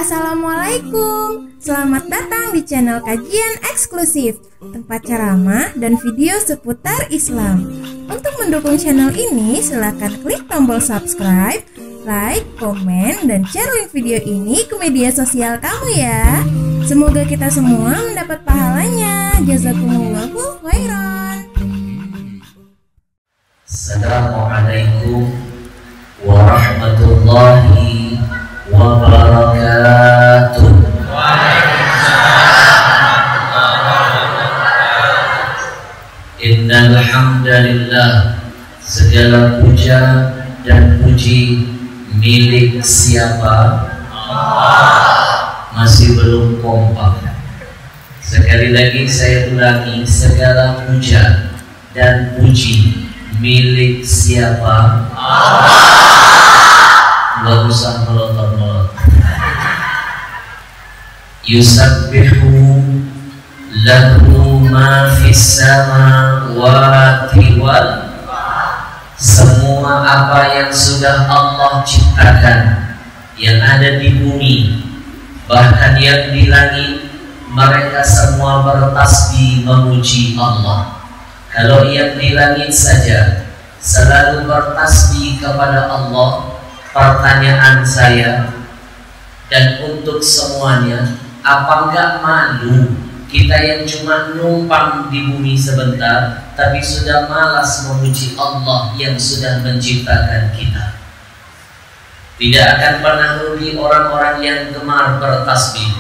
Assalamualaikum, selamat datang di channel kajian eksklusif, tempat ceramah dan video seputar Islam. Untuk mendukung channel ini, silakan klik tombol subscribe, like, komen, dan share link video ini ke media sosial kamu ya. Semoga kita semua mendapat pahalanya. Jazakumullahu khairan. Assalamualaikum warahmatullahi wabarakatuh. Innal hamdalillah, segala puja dan puji milik siapa? Masih belum kompak. Sekali lagi saya ulangi, segala puja dan puji milik siapa? Nggak usah melontar-melontar. Yusabbihu lahu ma fis samawati wal, semua apa yang sudah Allah ciptakan, yang ada di bumi, bahkan yang di langit, mereka semua bertasbih memuji Allah. Kalau yang di langit saja selalu bertasbih kepada Allah, pertanyaan saya dan untuk semuanya, apa enggak malu kita yang cuma numpang di bumi sebentar, tapi sudah malas memuji Allah yang sudah menciptakan kita? Tidak akan pernah rugi orang-orang yang gemar bertasbih.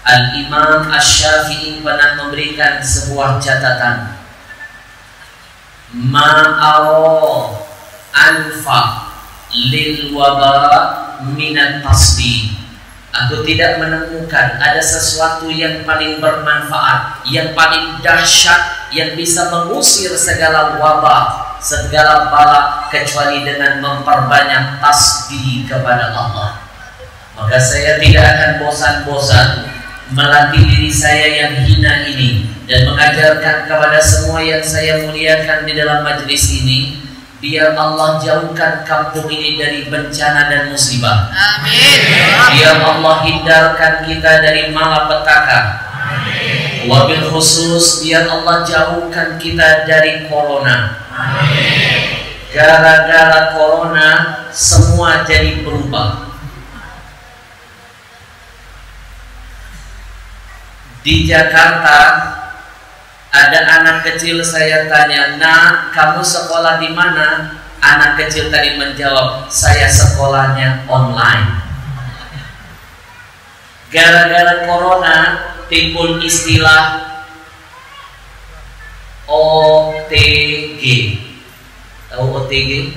Al-Imam Asy-Syafi'i pernah memberikan sebuah catatan, ma'aro anfa lil waba minat tasbih. Aku tidak menemukan ada sesuatu yang paling bermanfaat, yang paling dahsyat, yang bisa mengusir segala wabah, segala bala, kecuali dengan memperbanyak tasbih kepada Allah. Maka saya tidak akan bosan-bosan melatih diri saya yang hina ini dan mengajarkan kepada semua yang saya muliakan di dalam majelis ini, biar Allah jauhkan kampung ini dari bencana dan musibah. Amin. Biar Allah hindarkan kita dari malapetaka. Amin. Wabil khusus biar Allah jauhkan kita dari corona. Amin. Gara-gara corona semua jadi berubah. Di Jakarta ada anak kecil, saya tanya, "Nak, kamu sekolah di mana?" Anak kecil tadi menjawab, "Saya sekolahnya online." Gara-gara corona timbul istilah OTG. Tahu OTG?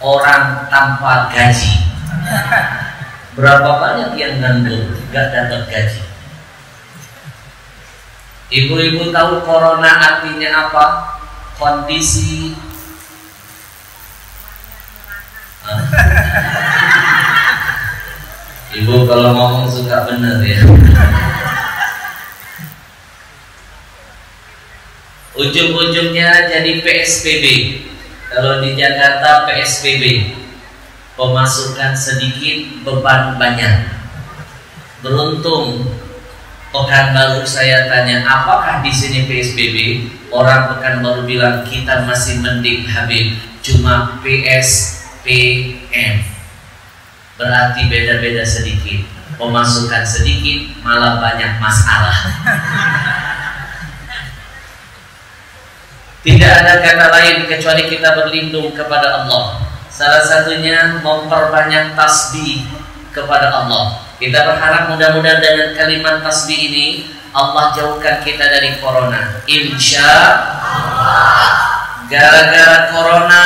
Orang tanpa gaji. Berapa banyak yang nganggur, gak dapat gaji. Ibu-ibu tahu corona artinya apa? Kondisi Ibu kalau ngomong suka bener ya. Ujung-ujungnya jadi PSBB. Kalau di Jakarta PSBB, pemasukan sedikit, beban banyak. Beruntung Pekanbaru saya tanya, apakah di sini PSBB? Orang Pekanbaru bilang kita masih mending Habib, cuma PSPM. Berarti beda-beda sedikit, pemasukan sedikit, malah banyak masalah. Tidak ada kata lain kecuali kita berlindung kepada Allah. Salah satunya memperbanyak tasbih kepada Allah. Kita berharap mudah-mudahan dengan kalimat tasbih ini Allah jauhkan kita dari corona. Insya Allah. Gara-gara corona,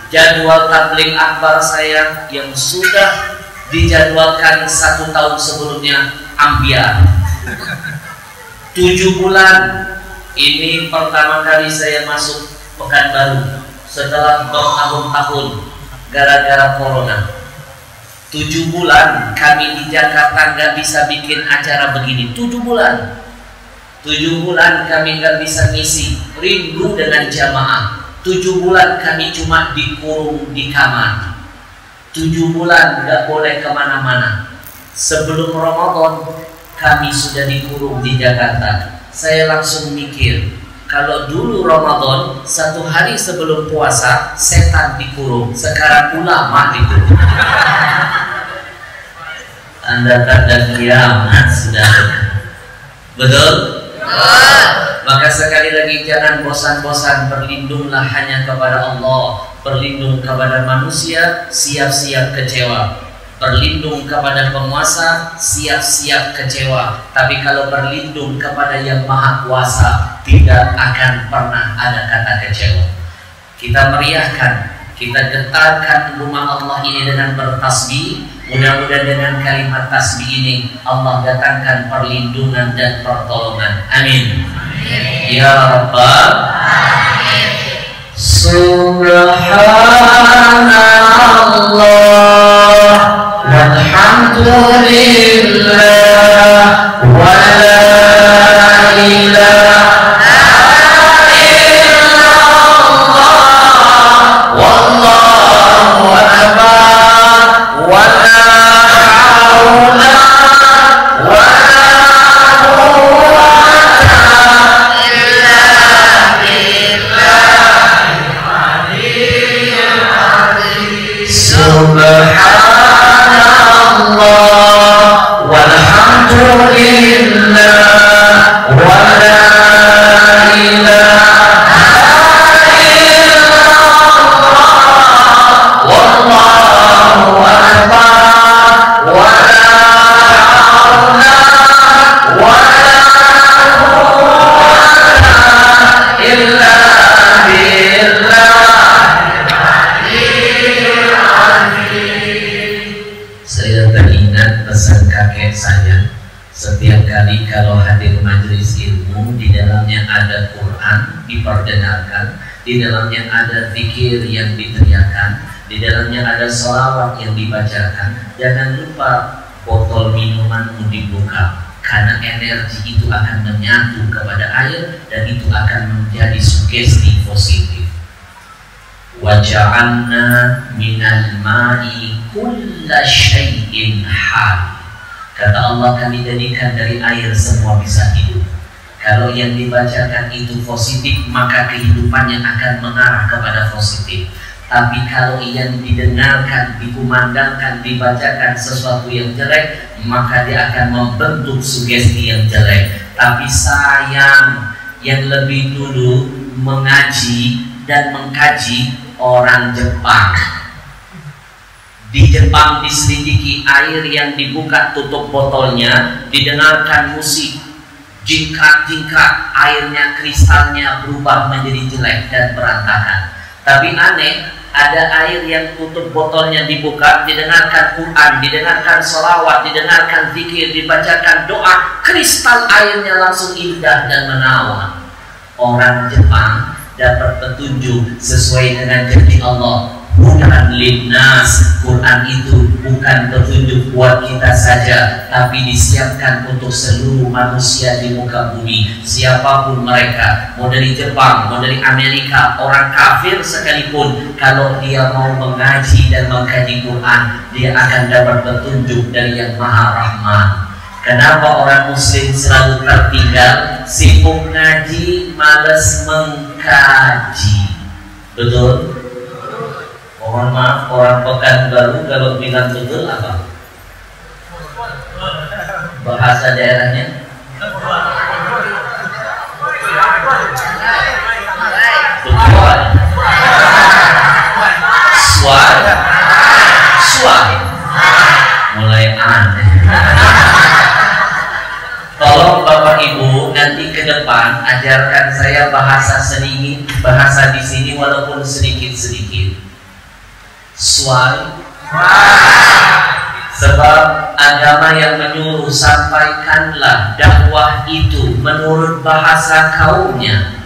jadwal tabligh akbar saya yang sudah dijadwalkan 1 tahun sebelumnya ambiar. 7 bulan ini pertama kali saya masuk Pekanbaru setelah bertahun-tahun gara-gara corona. 7 bulan kami di Jakarta nggak bisa bikin acara begini. 7 bulan 7 bulan kami nggak bisa ngisi, rindu dengan jamaah. 7 bulan kami cuma dikurung di kamar. 7 bulan nggak boleh kemana-mana. sebelum Ramadan kami sudah dikurung di Jakarta. Saya langsung mikir, kalau dulu Ramadan 1 hari sebelum puasa setan dikurung, sekarang ulama dikurung. Tanda-tanda kiamat sudah. Betul? Maka sekali lagi jangan bosan-bosan, berlindunglah hanya kepada Allah. Berlindung kepada manusia, siap-siap kecewa. Berlindung kepada penguasa, siap-siap kecewa. Tapi kalau berlindung kepada yang maha kuasa, tidak akan pernah ada kata kecewa. Kita meriahkan, kita getarkan rumah Allah ini dengan bertasbih. Mudah-mudahan dengan kalimat tasbih ini Allah datangkan perlindungan dan pertolongan. Amin. Ya Rabbal Alamin. Subhanallah walhamdulillah wa la ilaha illallah wallahu akbar wa la haula wa la quwwata illa billahi subhanallah walhamdulillah wa la ilaha illallah wallahu akbar wa la haula wa la quwwata illa Saya teringat pesan kakek saya, setiap kali kalau hadir majelis ilmu, di dalamnya ada Quran diperdengarkan, di dalamnya ada zikir yang diteriakan, di dalamnya ada sholawat yang dibacakan, jangan lupa botol minumanmu dibuka, karena energi itu akan menyatu kepada air dan itu akan menjadi sugesti positif. Waja'alna minal ma'i kulla syai'in hal. Kata Allah, kami jadikan dari air semua bisa hidup. Kalau yang dibacakan itu positif, maka kehidupannya akan mengarah kepada positif. Tapi kalau yang didengarkan, dikumandangkan, dibacakan sesuatu yang jelek, maka dia akan membentuk sugesti yang jelek. Tapi sayang, yang lebih dulu mengaji dan mengkaji orang Jepang. Di Jepang diselidiki air yang dibuka tutup botolnya, didengarkan musik, jingkrak-jingkrak, airnya, kristalnya berubah menjadi jelek dan berantakan. Tapi aneh, ada air yang tutup botolnya dibuka, didengarkan Quran, didengarkan sholawat, didengarkan zikir, dibacakan doa, kristal airnya langsung indah dan menawan. Orang Jepang dapat petunjuk sesuai dengan janji Allah. Hudan linnas, Quran itu bukan petunjuk buat kita saja, tapi disiapkan untuk seluruh manusia di muka bumi, siapapun mereka, mau dari Jepang, mau dari Amerika, orang kafir sekalipun, kalau dia mau mengaji dan mengkaji Quran, dia akan dapat petunjuk dari Yang Maha Rahman. Kenapa orang muslim selalu tertinggal? Sibuk ngaji, malas mengkaji. Betul? Mohon maaf, orang Pekanbaru kalau bilang betul apa? Bahasa daerahnya? Betul. Suai. Mulai aneh. Tolong Bapak Ibu nanti ke depan ajarkan saya bahasa bahasa di sini walaupun sedikit-sedikit. Suai. Sebab agama yang menyuruh sampaikanlah dakwah itu menurut bahasa kaumnya.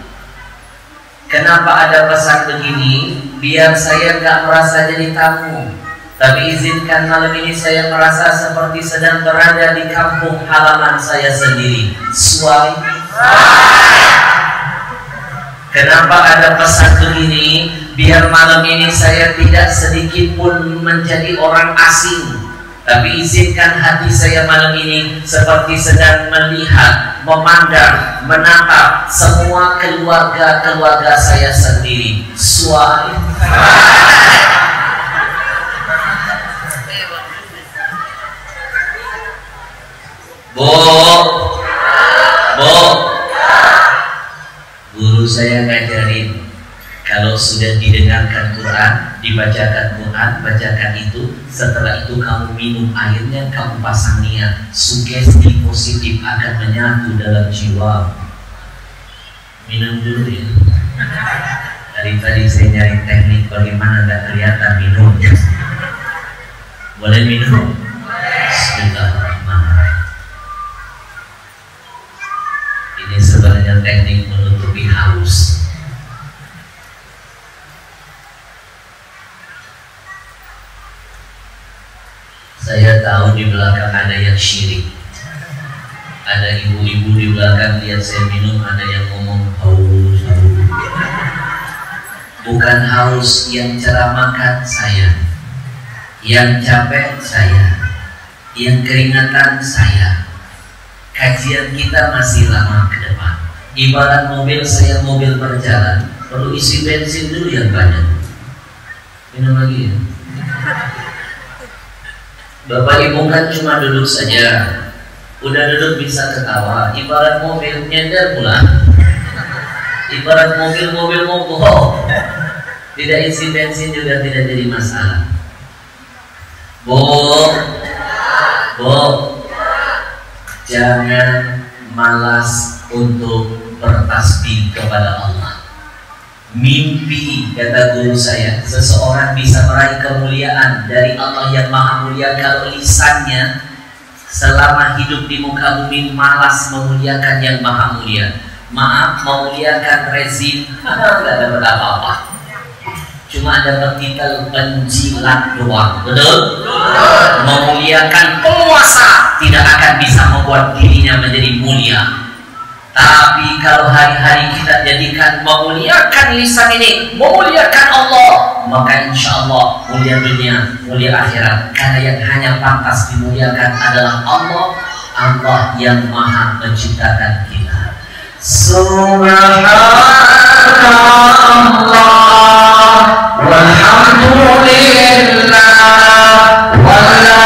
Kenapa ada pesan begini? Biar saya gak merasa jadi tamu, tapi izinkan malam ini saya merasa seperti sedang berada di kampung halaman saya sendiri. Suai. Kenapa ada pesan begini? Biar malam ini saya tidak sedikit pun menjadi orang asing, Tapi izinkan hati saya malam ini seperti sedang melihat, memandang, menatap semua keluarga-keluarga saya sendiri. Suami Bu, guru saya ngajarin kalau sudah didengarkan Quran, dibacakan Quran, bacakan itu. Setelah itu kamu minum airnya, kamu pasang niat. Sugesti positif akan menyatu dalam jiwa. Minum dulu ya. Dari tadi saya nyari teknik bagaimana nggak kelihatan minumnya. Boleh minum? Bismillahirrahmanirrahim. Ini sebenarnya teknik menutupi haus. Saya tahu di belakang ada yang syirik. Ada ibu-ibu di belakang lihat saya minum, ada yang ngomong haus, haus. Bukan haus, yang ceramahkan saya, yang capek saya, yang keringatan saya. Kajian kita masih lama ke depan. Ibarat mobil, saya mobil berjalan, perlu isi bensin dulu yang banyak. Minum lagi ya. Bapak ibu kan cuma duduk saja, udah duduk bisa ketawa. Ibarat mobil nyender pula, ibarat mobil mogok, tidak isi bensin juga tidak jadi masalah. Bu, jangan malas untuk bertasbih kepada Allah. Mimpi, kata guru saya, seseorang bisa meraih kemuliaan dari Allah yang maha mulia kalau lisannya selama hidup di muka bumi malas memuliakan yang maha mulia. Maaf, memuliakan rezim nggak dapat apa-apa, cuma dapat titel penjilat doang. Betul? Memuliakan penguasa tidak akan bisa membuat dirinya menjadi mulia. Tapi kalau hari-hari kita jadikan memuliakan lisan ini, memuliakan Allah, maka insya Allah mulia dunia, mulia akhirat. Karena yang hanya pantas dimuliakan adalah Allah, Allah yang maha menciptakan kita. Subhanallah walhamdulillah wa la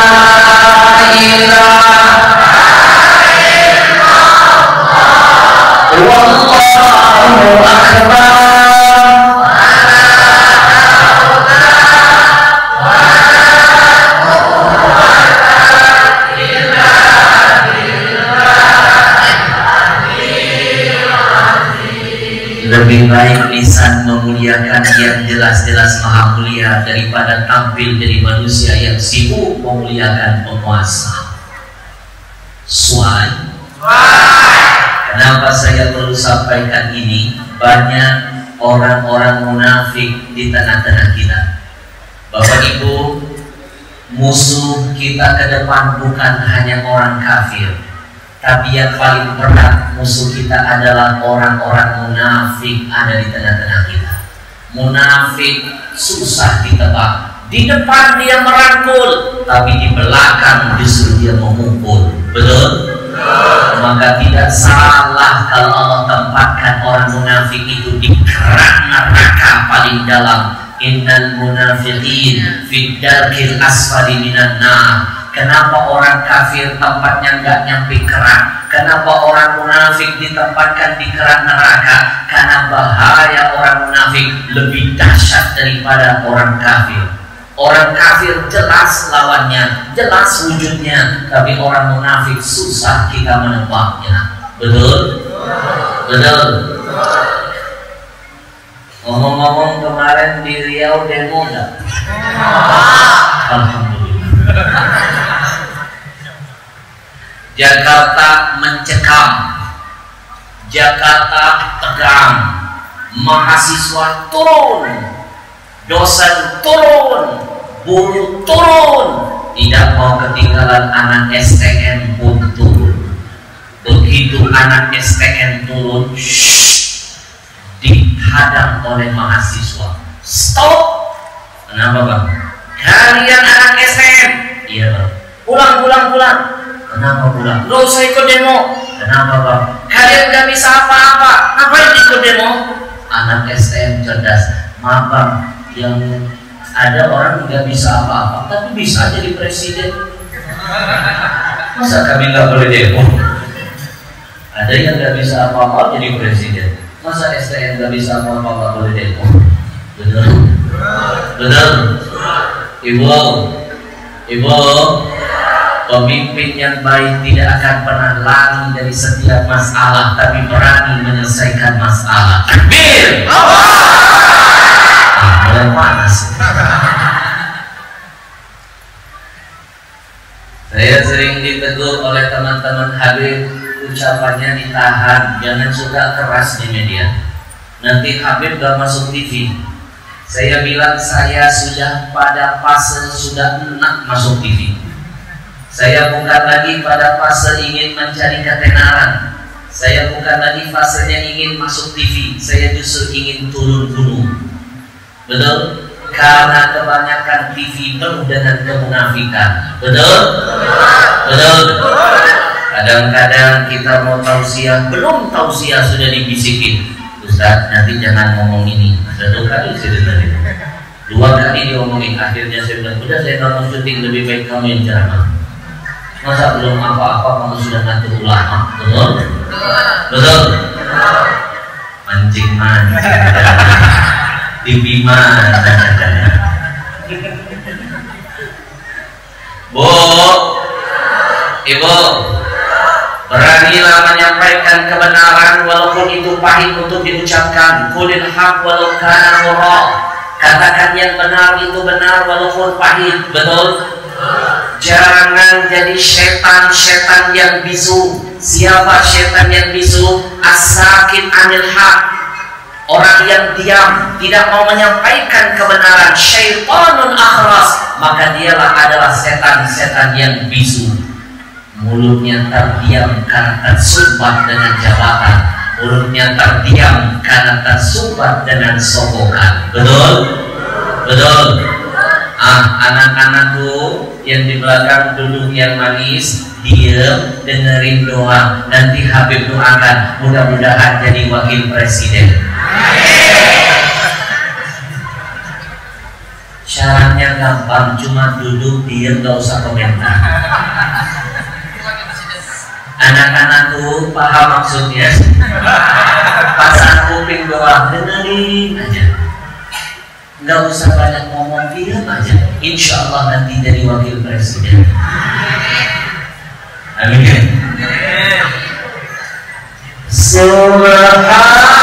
ilaha Wallahu akbar. Lebih baik lisan memuliakan yang jelas-jelas maha mulia daripada tampil dari manusia yang sibuk memuliakan penguasa. Suai. Kenapa saya perlu sampaikan ini? Banyak orang-orang munafik di tengah-tengah kita. Bapak Ibu, musuh kita ke depan bukan hanya orang kafir, tapi yang paling berat musuh kita adalah orang-orang munafik ada di tengah-tengah kita. Munafik susah ditebak. Di depan dia merangkul, tapi di belakang justru dia memukul. Betul? Maka tidak salah kalau Allah tempatkan orang munafik itu di kerak neraka paling dalam. Innal munafiqin fid darkil asfali minan nar. Kenapa orang kafir tempatnya nggak nyampe kerak? Kenapa orang munafik ditempatkan di kerak neraka? Karena bahaya orang munafik lebih dahsyat daripada orang kafir. Orang kafir jelas lawannya, jelas wujudnya, tapi orang munafik susah kita menebaknya. Betul? Betul. Ngomong-ngomong, kemarin di Riau demo enggak? Alhamdulillah. Jakarta mencekam, Jakarta tegang, mahasiswa turun, dosen turun, buruh turun, tidak mau ketinggalan anak STM pun turun. Begitu anak STM turun, dihadang oleh mahasiswa. Stop! Kenapa bang? Kalian anak STM? Iya bang. Pulang. Kenapa pulang? Gak usah ikut demo. Kenapa bang? Kalian gak bisa apa-apa. Ngapain ikut demo? Anak STM cerdas. Maaf bang, yang ada orang nggak bisa apa-apa, tapi bisa jadi presiden. Masa kami nggak boleh demo? Ada yang nggak bisa apa-apa jadi presiden. Masa STM nggak bisa apa-apa nggak boleh demo? Benar? Ibu, pemimpin yang baik tidak akan pernah lari dari setiap masalah, tapi berani menyelesaikan masalah. Takbir! Mulai panas. Saya sering ditegur oleh teman-teman Habib, ucapannya ditahan, jangan suka keras di media. Nanti Habib gak masuk TV. Saya bilang saya sudah pada fase sudah enak masuk TV. Saya bukan lagi pada fase ingin mencari ketenaran. Saya bukan lagi fasenya ingin masuk TV. Saya justru ingin turun gunung. Betul? Karena kebanyakan TV penuh dengan kemunafikan. Betul? Kadang-kadang kita mau tausiah, belum tausiah sudah dibisikin, Ustaz nanti jangan ngomong ini. Satu kali sudah tadi, 2 kali diomongin. Akhirnya saya bilang, udah saya nggak mau syuting, lebih baik kamu yang ceramah. Masa belum apa-apa kamu sudah ngatur ulama? Betul? Mancing. TV mana? Bu, Ibu, beranilah menyampaikan kebenaran walaupun itu pahit untuk diucapkan. Qulil haq walau kana murra. Katakan yang benar itu benar walaupun pahit. Betul? Jangan jadi setan yang bisu. Siapa setan yang bisu? As-sakit anil haq. Orang yang diam, tidak mau menyampaikan kebenaran, syaitanun akhras, maka dialah adalah setan-setan yang bisu. Mulutnya terdiam karena tersumbat dengan jabatan, mulutnya terdiam karena tersumbat dengan sokongan. Betul? Anak-anakku yang di belakang duduk yang manis, diam, dengerin doa. Nanti Habib doakan, mudah-mudahan jadi wakil presiden. Syaratnya gampang, cuma duduk diam, gak usah komentar. Anak-anakku paham maksudnya. Pasang kuping doa, dengerin aja, gak usah banyak ngomong, diam aja. Insya Allah nanti jadi wakil presiden. Amin. Subhanallah.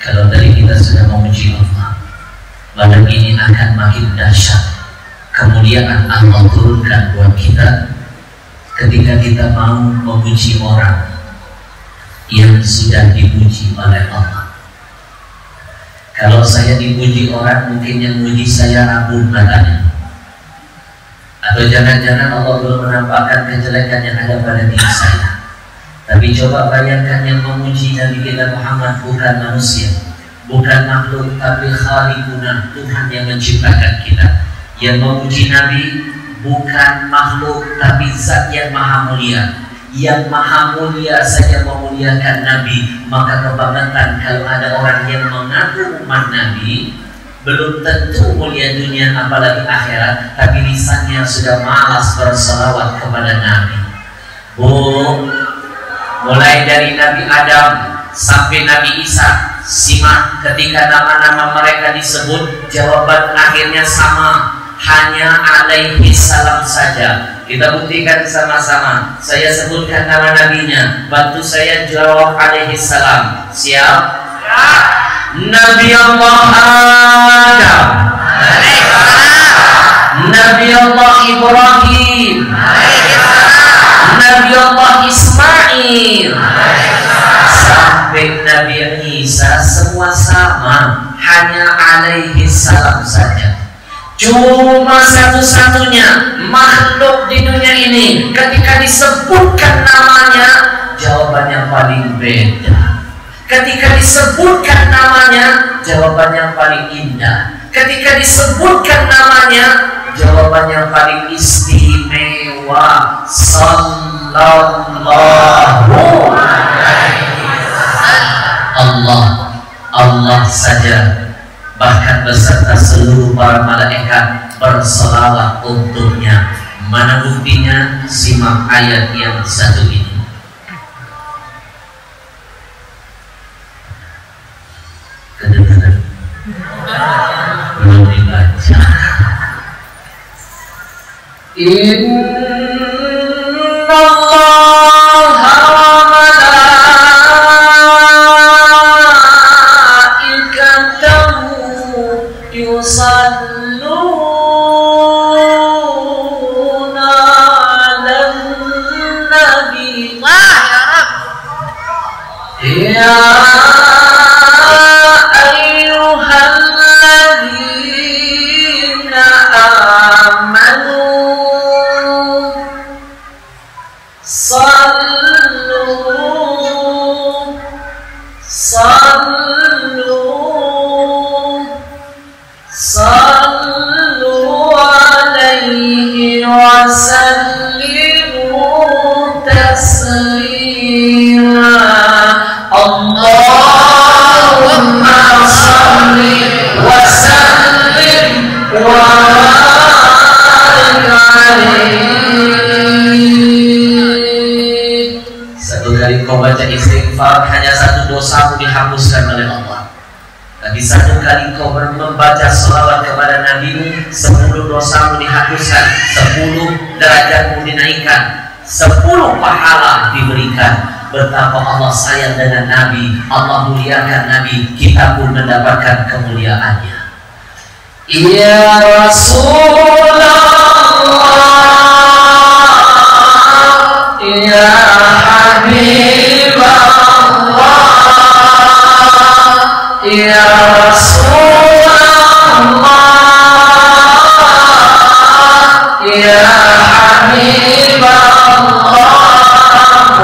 Kalau tadi kita sudah memuji Allah, malam ini akan makin dahsyat kemuliaan Allah turunkan buat kita ketika kita mau memuji orang yang sudah dipuji oleh Allah. Kalau saya dipuji orang, mungkin yang muji saya rabun matanya, atau jangan-jangan Allah belum menampakkan kejelekan yang ada pada diri saya. Tapi coba bayangkan yang memuji Nabi kita Muhammad bukan manusia, bukan makhluk, tapi Khaliquna, Tuhan yang menciptakan kita. Yang memuji Nabi bukan makhluk, tapi Zat yang maha mulia. Yang maha mulia saja memuliakan Nabi, maka kebangetan kalau ada orang yang mengaku umat Nabi, belum tentu mulia dunia apalagi akhirat, tapi lisannya sudah malas berselawat kepada Nabi. Bu, mulai dari Nabi Adam sampai Nabi Isa, simak ketika nama-nama mereka disebut, jawaban akhirnya sama, hanya alaihi salam saja. Kita buktikan sama-sama. Saya sebutkan nama nabinya, bantu saya jawab alaihi salam. Siap? Nabi Allah Adam, hanya alaihi salam saja. Cuma satu-satunya makhluk di dunia ini ketika disebutkan namanya jawabannya paling beda. Ketika disebutkan namanya jawabannya paling indah. Ketika disebutkan namanya jawabannya paling istimewa. Sallallahu alaihi wasallam. Allah saja bahkan beserta seluruh para malaikat berselawat untuknya. Mana buktinya? Simak ayat yang satu ini. Kedengaran? Belum dibaca. Inna yusalluna 'alan nabi. Wah, ya Rabb. Ya ayyuhalladzina amanu sallu alaihi wa sallimu taslima. Allahumma salli wa sallim wa barik alaihi. Satu kali kau baca istighfar, hanya satu dosamu dihapuskan oleh Allah. Tapi satu kali kau membaca selawat kepada Nabi, 10 dosamu dihapuskan, 10 derajatmu dinaikkan, 10 pahala diberikan. Betapa Allah sayang dengan Nabi, Allah muliakan Nabi, kita pun mendapatkan kemuliaannya. Ya Rasulullah, ya Habiballah, ya Rasulullah, ya Habiballah,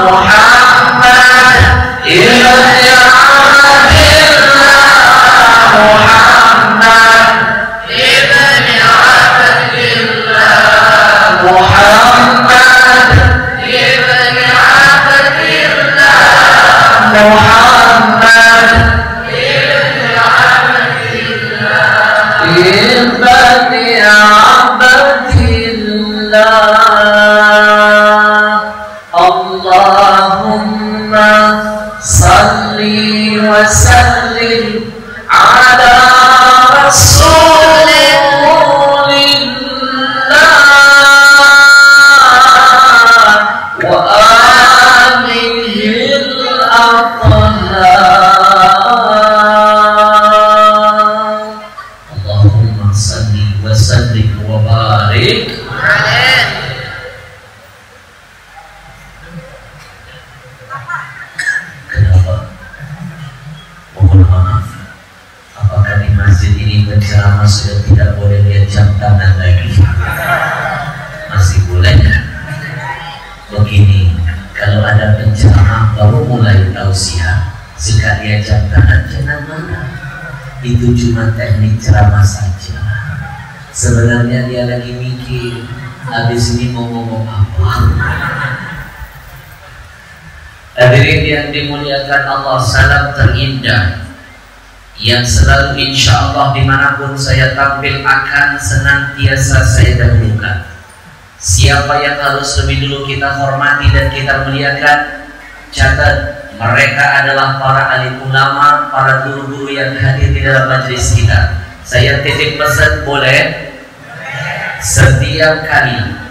Muhammad ibn Abdillah, Muhammad ibn Abdillah, Muhammad ibn Abdillah, Muhammad ibn Abdillah. Allahumma salli wa sallim ala Rasulillah wa alihi al-athhar. Allahumma salli wa sallim wa barik. Kenapa? Mohon maaf, apakah di masjid ini penceramah sudah tidak boleh lihat jam tangan lagi? Masih boleh? Begini, kalau ada penceramah baru mulai tausiah, sekalian jam tangan jangan marah. Itu cuma teknik ceramah saja. Sebenarnya dia lagi mikir, habis ini mau ngomong apa? Hadirin yang dimuliakan Allah, salam terindah yang selalu insya Allah dimanapun saya tampil akan senantiasa saya dahulukan. Siapa yang harus lebih dulu kita hormati dan kita muliakan? Catat, mereka adalah para alim ulama, para guru-guru yang hadir di dalam majelis kita. Saya titip pesan, boleh? Setiap kali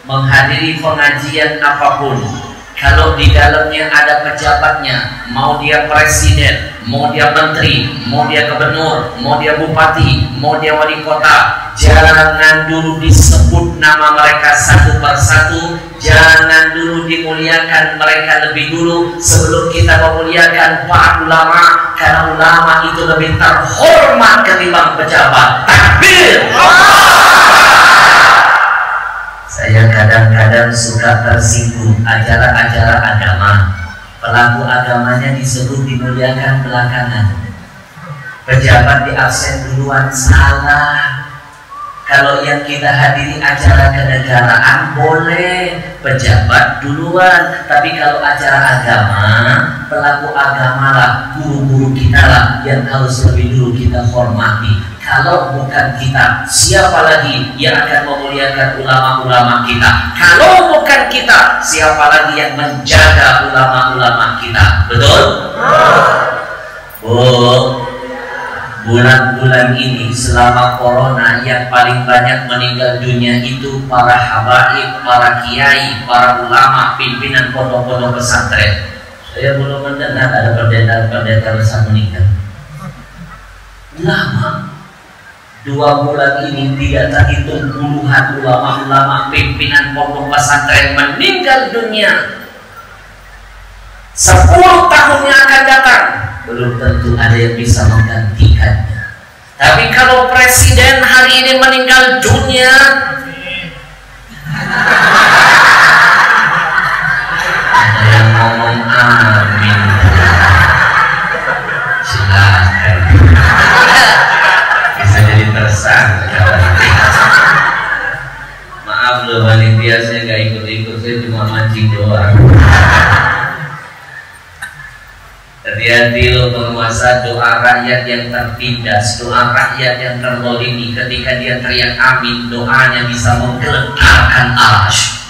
menghadiri pengajian apapun, Kalau di dalamnya ada pejabatnya, mau dia presiden, mau dia menteri, mau dia gubernur, mau dia bupati, mau dia wali kota, jangan dulu disebut nama mereka satu persatu, jangan dulu dimuliakan mereka lebih dulu sebelum kita memuliakan para ulama, karena ulama itu lebih terhormat ketimbang pejabat. Takbir! Saya kadang-kadang suka tersinggung ajaran-ajaran agama. Pelaku agamanya disebut dimuliakan belakangan. Pejabat di absen duluan, salah. Kalau yang kita hadiri acara kenegaraan boleh pejabat duluan, tapi kalau acara agama, pelaku agama lah, guru-guru kita lah yang harus lebih dulu kita hormati. Kalau bukan kita, siapa lagi yang akan memuliakan ulama-ulama kita? Kalau bukan kita, siapa lagi yang menjaga ulama-ulama kita? Betul? Bu, bulan-bulan ini selama corona yang paling banyak meninggal dunia itu para habaib, para kiai, para ulama, pimpinan pondok-pondok pesantren. Saya belum mendengar ada pendeta besar meninggal. Lama. 2 bulan ini tidak terhitung puluhan ulama-ulama pimpinan pondok pesantren meninggal dunia. 10 tahun yang akan datang belum tentu ada yang bisa menggantikannya. Tapi kalau presiden hari ini meninggal dunia, ada yang ngomong amin. Silakan. Bisa jadi tersangka. Maaf loh panitia, saya nggak ikut-ikut, saya cuma mancing doang. Hati-hati loh penguasa, doa rakyat yang tertindas, doa rakyat yang terzalimi, ketika dia teriak amin, doanya bisa menggeletarkan arasy.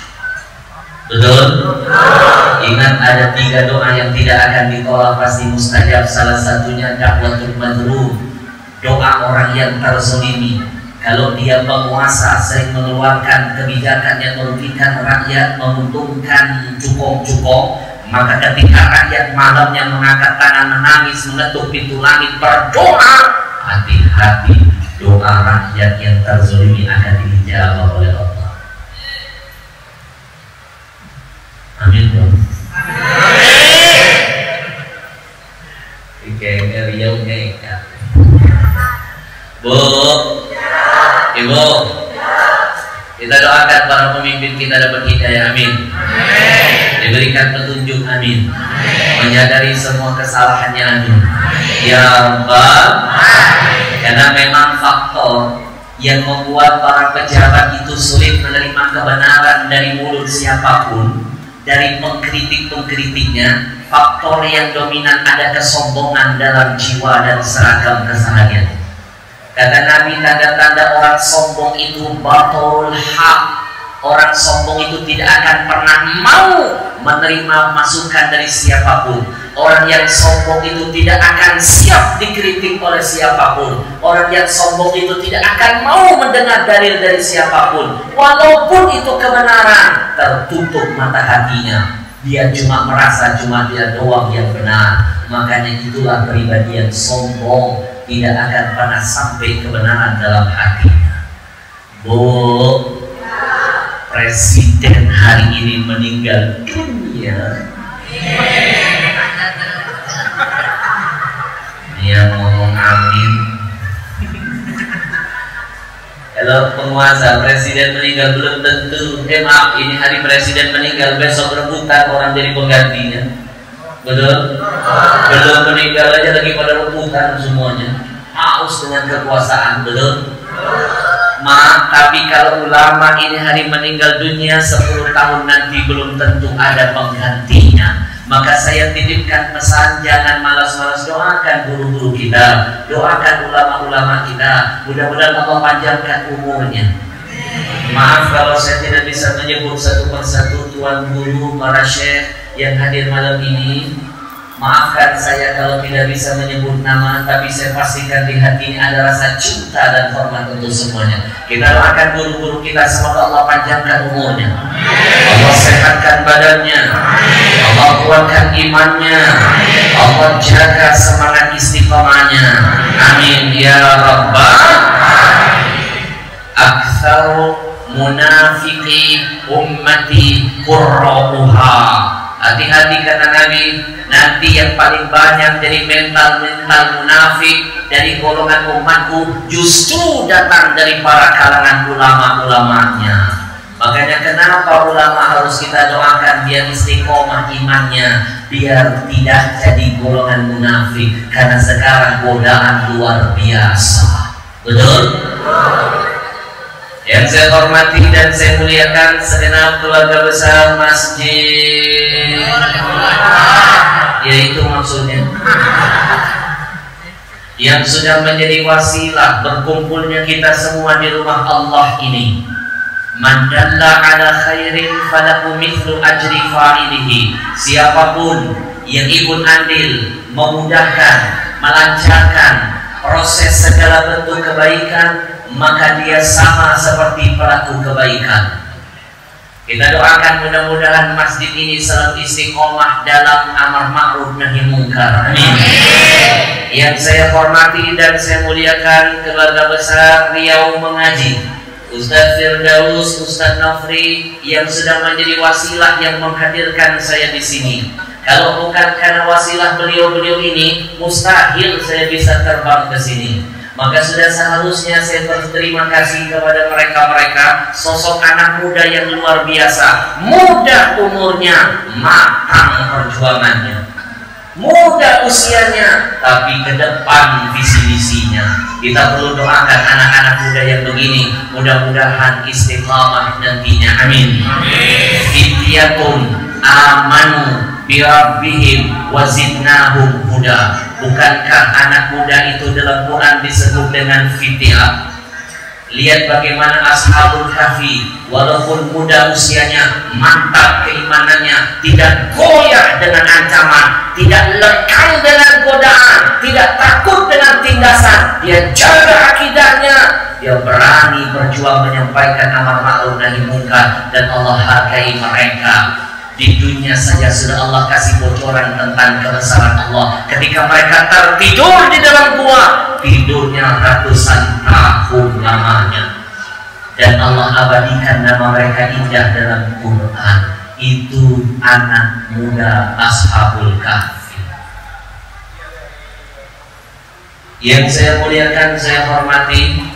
Betul? Ingat ada 3 doa yang tidak akan ditolak, pasti mustajab. Salah satunya da'watul mazlum, doa orang yang terzalimi. Kalau dia penguasa sering mengeluarkan kebijakan yang merugikan rakyat, menguntungkan cukong-cukong, maka ketika rakyat malamnya mengangkat tangan menangis, mengetuk pintu langit berdoa, hati-hati, doa rakyat yang terzalimi akan dijawab oleh Allah. Amin dong. Bu, Ibu, kita doakan para pemimpin kita dapat hidayah, amin. Diberikan petunjuk, amin. Menyadari semua kesalahannya, amin. Ya Rabbal. Karena memang faktor yang membuat para pejabat itu sulit menerima kebenaran dari mulut siapapun, dari pengkritik-pengkritiknya, faktor yang dominan ada kesombongan dalam jiwa dan seragam keseharian. Kata Nabi, tanda-tanda orang sombong itu batul hak. Orang sombong itu tidak akan pernah mau menerima masukan dari siapapun. Orang yang sombong itu tidak akan siap dikritik oleh siapapun. Orang yang sombong itu tidak akan mau mendengar dalil dari siapapun, walaupun itu kebenaran. Tertutup mata hatinya, dia cuma merasa cuma dia doang yang benar. Makanya itulah pribadi yang sombong, tidak akan pernah sampai kebenaran dalam hatinya. Bu, presiden hari ini meninggal dunia. Dia ngomong amin. Kalau penguasa, presiden meninggal belum tentu. Maaf, ini hari presiden meninggal, besok rebutan orang jadi penggantinya. Betul? Belum meninggal aja lagi pada rebutan semuanya, haus dengan kekuasaan. Betul? Maaf, tapi kalau ulama ini hari meninggal dunia, 10 tahun nanti belum tentu ada penggantinya. Maka saya titipkan pesan, jangan malas-malas doakan guru-guru kita, doakan ulama-ulama kita, mudah-mudahan Allah panjangkan umurnya. Maaf kalau saya tidak bisa menyebut satu persatu tuan guru, para syekh yang hadir malam ini. Maafkan saya kalau tidak bisa menyebut nama, tapi saya pastikan di hati ini ada rasa cinta dan hormat untuk semuanya. Kita doakan guru-guru kita, semoga Allah panjangkan umurnya, Allah sehatkan badannya, Allah kuatkan imannya, Allah jaga semangat istiqomahnya. Amin ya rabbal. Aktsaru munafiqi ummati qurra'uha. Hati-hati kata Nabi, nanti yang paling banyak dari mental munafik dari golongan umatku justru datang dari para kalangan ulama-ulamanya. Makanya kenapa ulama harus kita doakan biar istiqomah imannya, biar tidak jadi golongan munafik, karena sekarang godaan luar biasa. Betul? Yang saya hormati dan saya muliakan segenap keluarga besar masjid, yaitu maksudnya yang sudah menjadi wasilah berkumpulnya kita semua di rumah Allah ini. Man dalla ala khairin falahu mithlu ajri fa'ilihi. Siapapun yang ikut andil memudahkan, melancarkan proses segala bentuk kebaikan, maka dia sama seperti pelaku kebaikan. Kita doakan mudah-mudahan masjid ini selalu istiqomah dalam amar ma'ruf nahi munkar. Amin. Yang saya hormati dan saya muliakan keluarga besar Riau Mengaji, Ustaz Firdaus, Ustaz Nafri yang sudah menjadi wasilah yang menghadirkan saya di sini. Kalau bukan karena wasilah beliau-beliau ini, mustahil saya bisa terbang ke sini. Maka sudah seharusnya saya berterima kasih kepada mereka-mereka, sosok anak muda yang luar biasa, muda umurnya, matang perjuangannya, muda usianya, tapi ke depan visi-misinya. Kita perlu doakan anak-anak muda yang begini, mudah-mudahan istiqamah nantinya. Amin. Fityatun amanu birabbihim wazidnahum huda. Bukankah anak muda itu dalam Quran disebut dengan fityah? Lihat bagaimana Ashabul Kahfi, walaupun muda usianya, mantap keimanannya, tidak goyah dengan ancaman, tidak lekang dengan godaan, tidak takut dengan tindasan, dia jaga akidahnya, dia berani berjuang menyampaikan amar ma'ruf nahi munkar, dan Allah hargai mereka. Di dunia saja sudah Allah kasih bocoran tentang kebesaran Allah. Ketika mereka tertidur di dalam gua, tidurnya ratusan tahun lamanya, dan Allah abadikan nama mereka indah dalam Quran. Itu anak muda Ashabul Kahfi. Yang saya muliakan, saya hormati,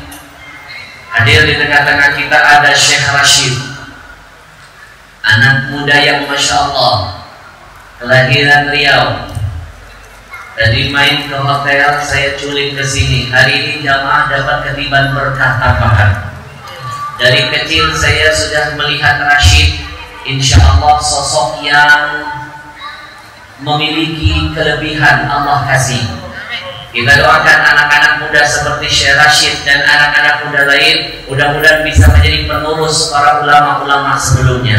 hadir di tengah-tengah kita ada Syekh Rashid, anak muda yang Masya Allah, kelahiran Riau. Tadi main ke hotel, saya culik ke sini. Hari ini jamaah dapat ketiban berkah tambahan. Dari kecil saya sudah melihat Rashid, insya Allah sosok yang memiliki kelebihan Allah kasih. Kita doakan anak-anak muda seperti Syekh Rashid dan anak-anak muda lain, mudah-mudahan bisa menjadi penerus para ulama-ulama sebelumnya.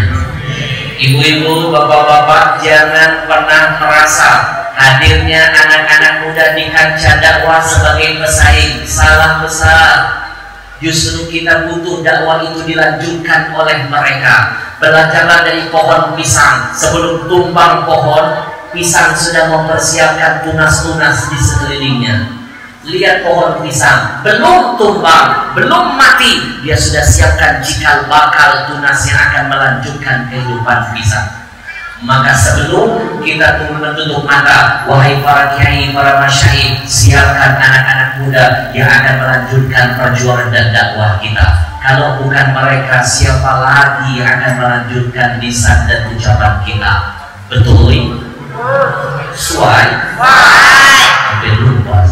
Ibu-ibu, bapak-bapak, jangan pernah merasa hadirnya anak-anak muda di kancah dakwah sebagai pesaing. Salah besar. Justru kita butuh dakwah itu dilanjutkan oleh mereka. Belajarlah dari pohon pisang. Sebelum tumbang pohon, pisang sudah mempersiapkan tunas-tunas di sekelilingnya. Lihat pohon pisang, belum tumbang, belum mati, dia sudah siapkan cikal bakal tunas yang akan melanjutkan kehidupan pisang. Maka sebelum kita menutup mata, wahai para kiai, para masyayikh, siapkan anak-anak muda yang akan melanjutkan perjuangan dan dakwah kita. Kalau bukan mereka, siapa lagi yang akan melanjutkan lisan dan ucapan kita? Betul? Suai? Sampai lupa.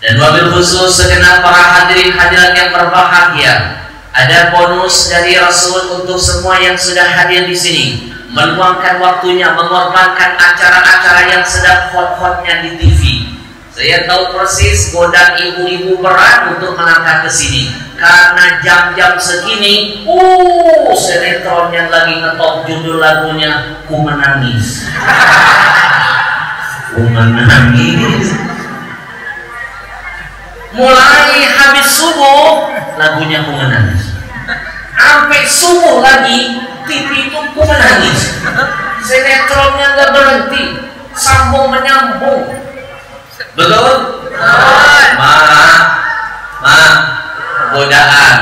Dan wabil khusus segenap para hadirin hadirat yang berbahagia, ada bonus dari Rasul untuk semua yang sudah hadir di sini, meluangkan waktunya, mengorbankan acara-acara yang sedang hot-hotnya di TV. Saya tahu persis godaan ibu-ibu berat untuk melangkah ke sini. Karena jam-jam segini, sinetron yang lagi ngetop judul lagunya Ku Menangis. Ku menangis. Mulai habis subuh, lagunya Ku Menangis. Sampai subuh lagi, TV itu Ku Menangis. Sinetronnya nggak berhenti, sambung menyambung. Betul? Godaan.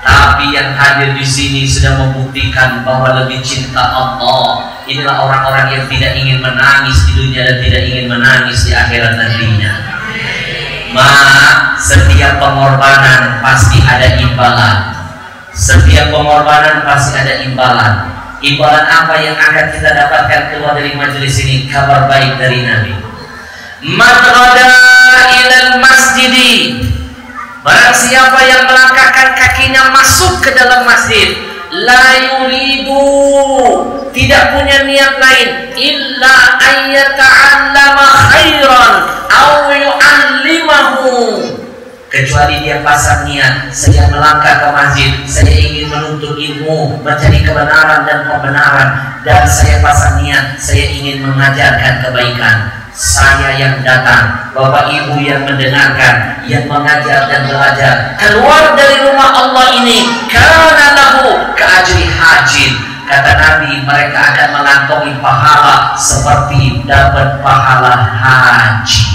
Tapi yang hadir di sini sudah membuktikan bahwa lebih cinta Allah. Inilah orang-orang yang tidak ingin menangis di dunia dan tidak ingin menangis di akhirat nantinya. Setiap pengorbanan pasti ada imbalan. Setiap pengorbanan pasti ada imbalan. Imbalan apa yang akan kita dapatkan keluar dari majelis ini? Kabar baik dari Nabi. Man ghada ilal masjidi, barang siapa yang melangkahkan kakinya masuk ke dalam masjid, la yuridu, tidak punya niat lain, illa ayyata'allama khairan aw yu'allimahu, kecuali dia pasang niat, saya melangkah ke masjid, saya ingin menuntut ilmu, mencari kebenaran dan pembenaran, dan saya pasang niat, saya ingin mengajarkan kebaikan. Saya yang datang, Bapak Ibu yang mendengarkan, yang mengajar dan belajar, keluar dari rumah Allah ini, karena lahu keajri hajin. Kata Nabi, mereka akan mengantongi pahala seperti dapat pahala haji.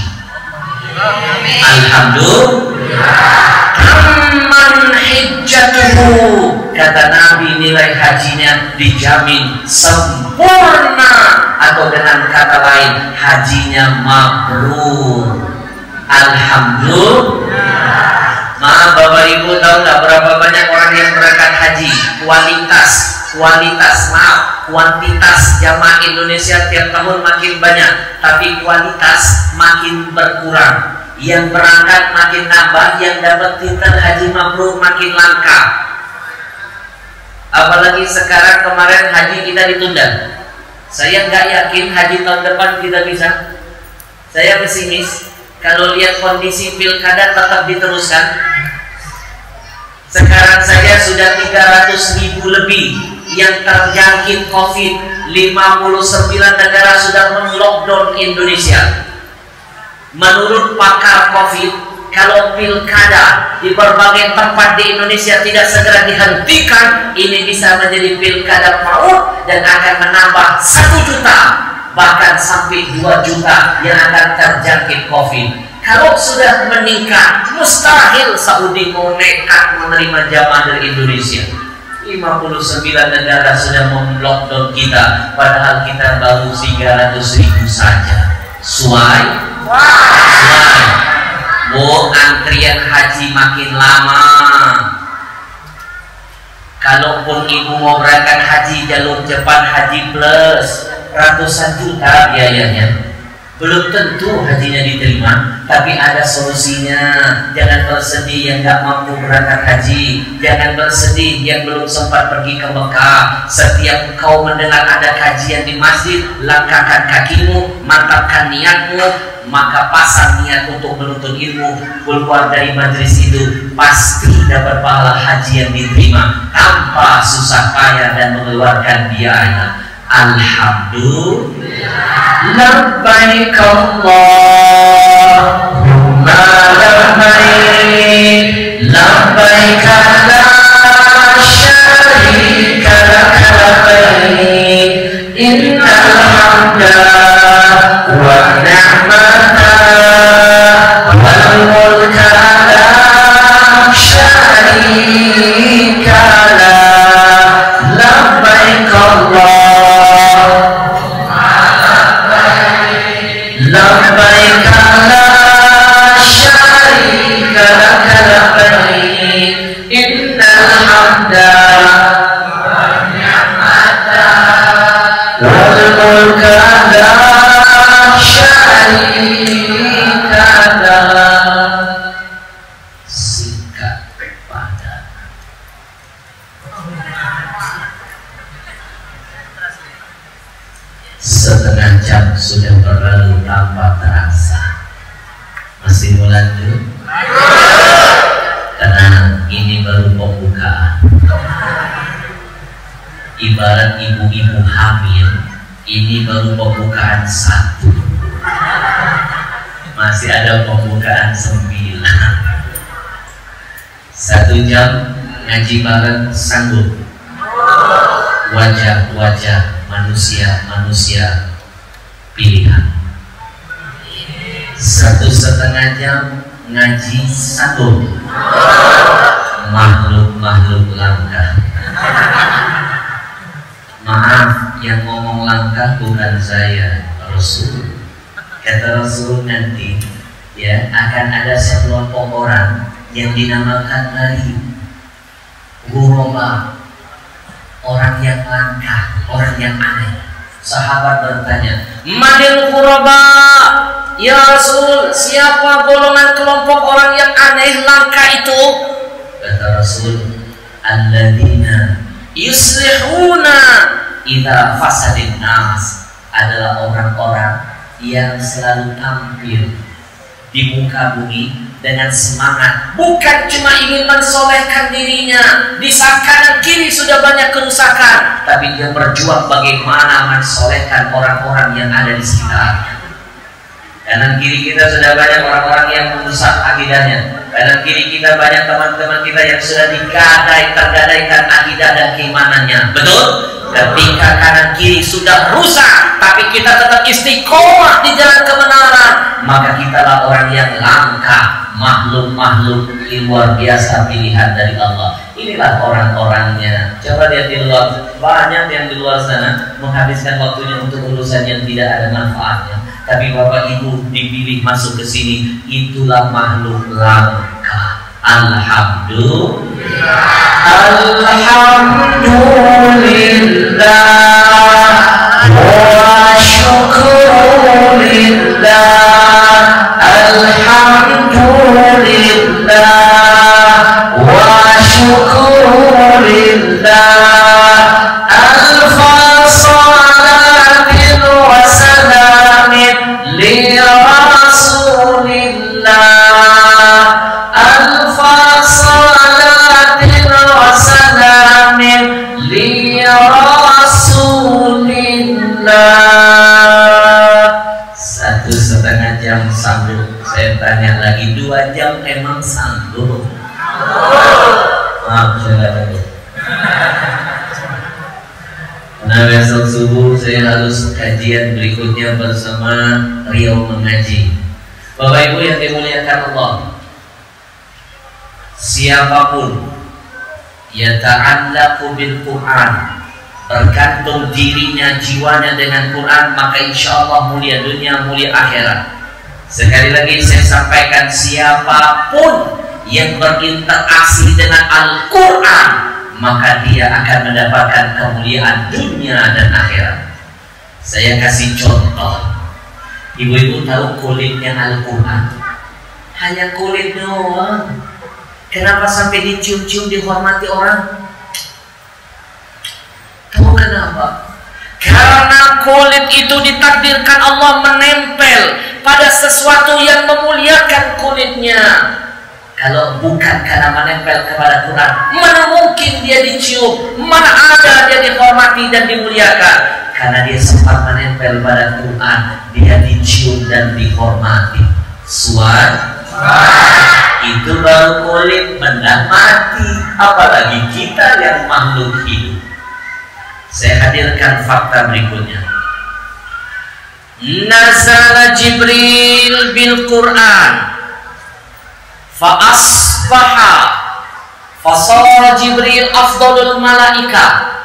Alhamdulillah. Amman hijjatuhu, kata Nabi, nilai hajinya dijamin sempurna, atau dengan kata lain hajinya mabrur. Alhamdulillah. Maaf Bapak Ibu, tahu nggak berapa banyak orang yang berangkat haji? Kuantitas jamaah Indonesia tiap tahun makin banyak, tapi kualitas makin berkurang. Yang berangkat makin nambah, yang dapat titel haji mabrur makin langka. Apalagi sekarang, kemarin haji kita ditunda. Saya nggak yakin haji tahun depan kita bisa. Saya pesimis. Kalau lihat kondisi pilkada tetap diteruskan. Sekarang saja sudah 300.000 lebih yang terjangkit COVID. 59 negara sudah men-lockdown Indonesia. Menurut pakar COVID, kalau pilkada di berbagai tempat di Indonesia tidak segera dihentikan, ini bisa menjadi pilkada maut dan akan menambah 1 juta, bahkan sampai 2 juta yang akan terjangkit COVID. Kalau sudah meningkat, mustahil Saudi mau nekat menerima jamaah dari Indonesia. 59 negara sudah mem-lockdown kita, padahal kita baru 300.000 saja. Suai. Antrian haji makin lama. Kalaupun ibu mau berangkat haji jalur cepat haji plus, ratusan juta biayanya. Belum tentu hajinya diterima, tapi ada solusinya. Jangan bersedih yang gak mampu berangkat haji. Jangan bersedih yang belum sempat pergi ke Mekah. Setiap kau mendengar ada kajian di masjid, langkahkan kakimu, mantapkan niatmu, maka pasang niat untuk menuntut ilmu. Keluar dari majelis itu pasti dapat pahala haji yang diterima tanpa susah payah dan mengeluarkan biaya. Alhamdulillah. Labbaik Allahumma labbaik, labbaik la syarika laka labbaik, innal hamda wa ni'mata wal mulka la syarika lak. Labbaik Allah, labbaik la Masih mau lanjut? Karena ini baru pembukaan. Ibarat ibu-ibu hamil, ini baru pembukaan 1. Masih ada pembukaan 9. 1 jam ngaji bareng sanggup? Wajah-wajah manusia pilihan. 1,5 jam ngaji sanggup? Makhluk-makhluk langka. Maaf, yang ngomong langka bukan saya, Rasul. Kata Rasul, nanti ya akan ada sekelompok orang yang dinamakan ghuraba, orang yang langka, orang yang aneh. Sahabat bertanya, "Manil ghuraba?" Ya Rasul, siapa golongan kelompok orang yang aneh langka itu? Kata Rasul, alladzina yuslihuna idza fasadin nas, adalah orang-orang yang selalu tampil di muka bumi dengan semangat, bukan cuma ingin mensolehkan dirinya. Di saat kanan kiri sudah banyak kerusakan, tapi dia berjuang bagaimana mensolehkan orang-orang yang ada di sekitar. Kanan kiri kita sudah banyak orang-orang yang merusak akidahnya. Kanan kiri kita banyak teman-teman kita yang sudah tergadaikan akidah dan keimanannya. Betul? Ketika kanan kiri sudah rusak, tapi kita tetap istiqomah di jalan kebenaran, maka kitalah orang yang langka, makhluk-makhluk luar biasa pilihan dari Allah. Inilah orang-orangnya. Coba lihat di luar, banyak yang di luar sana menghabiskan waktunya untuk urusan yang tidak ada manfaatnya. Tapi Bapak Ibu dipilih masuk ke sini, itulah makhluk langka. Alhamdulillah. Alhamdulillah wa syukrulillah. Alhamdulillah wa syukrulillah. Alfa salatin wa salamin li Rasulillah. Alfa salatin wa salamin li Rasulillah. 1,5 jam sanggup? Saya tanya lagi, 2 jam emang sanggup? Maaf, saya nggak tahu. Nah, besok subuh saya harus kajian berikutnya bersama Riau Mengaji. Bapak Ibu yang dimuliakan Allah, siapapun yata'allaqu bil Quran, bergantung dirinya, jiwanya dengan Quran, maka insya Allah mulia dunia, mulia akhirat. Sekali lagi saya sampaikan, siapapun yang berinteraksi dengan Al-Quran, maka dia akan mendapatkan kemuliaan dunia dan akhirat. Saya kasih contoh. Ibu-ibu tahu kulitnya Al-Quran? Hanya kulit doang. Kenapa sampai dicium-cium, dihormati orang? Tahu kenapa? Karena kulit itu ditakdirkan Allah menempel pada sesuatu yang memuliakan kulitnya. Kalau bukan karena menempel kepada Quran, mana mungkin dia dicium, mana ada dia dihormati dan dimuliakan. Karena dia sempat menempel pada Quran, dia dicium dan dihormati. Suara itu baru kulit, benda mati, apalagi kita yang makhluk hidup. Saya hadirkan fakta berikutnya. Nazala Jibril bil Quran fa asbaha fasara Jibril afdalul malaika.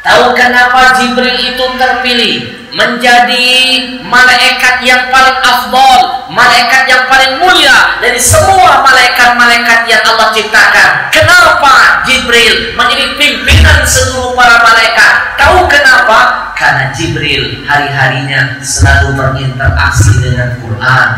Tahu kenapa Jibril itu terpilih menjadi malaikat yang paling afdal, malaikat yang paling mulia dari semua malaikat-malaikat yang Allah ciptakan? Kenapa Jibril menjadi pimpinan seluruh para malaikat? Tahu kenapa? Karena Jibril hari-harinya selalu berinteraksi dengan Quran,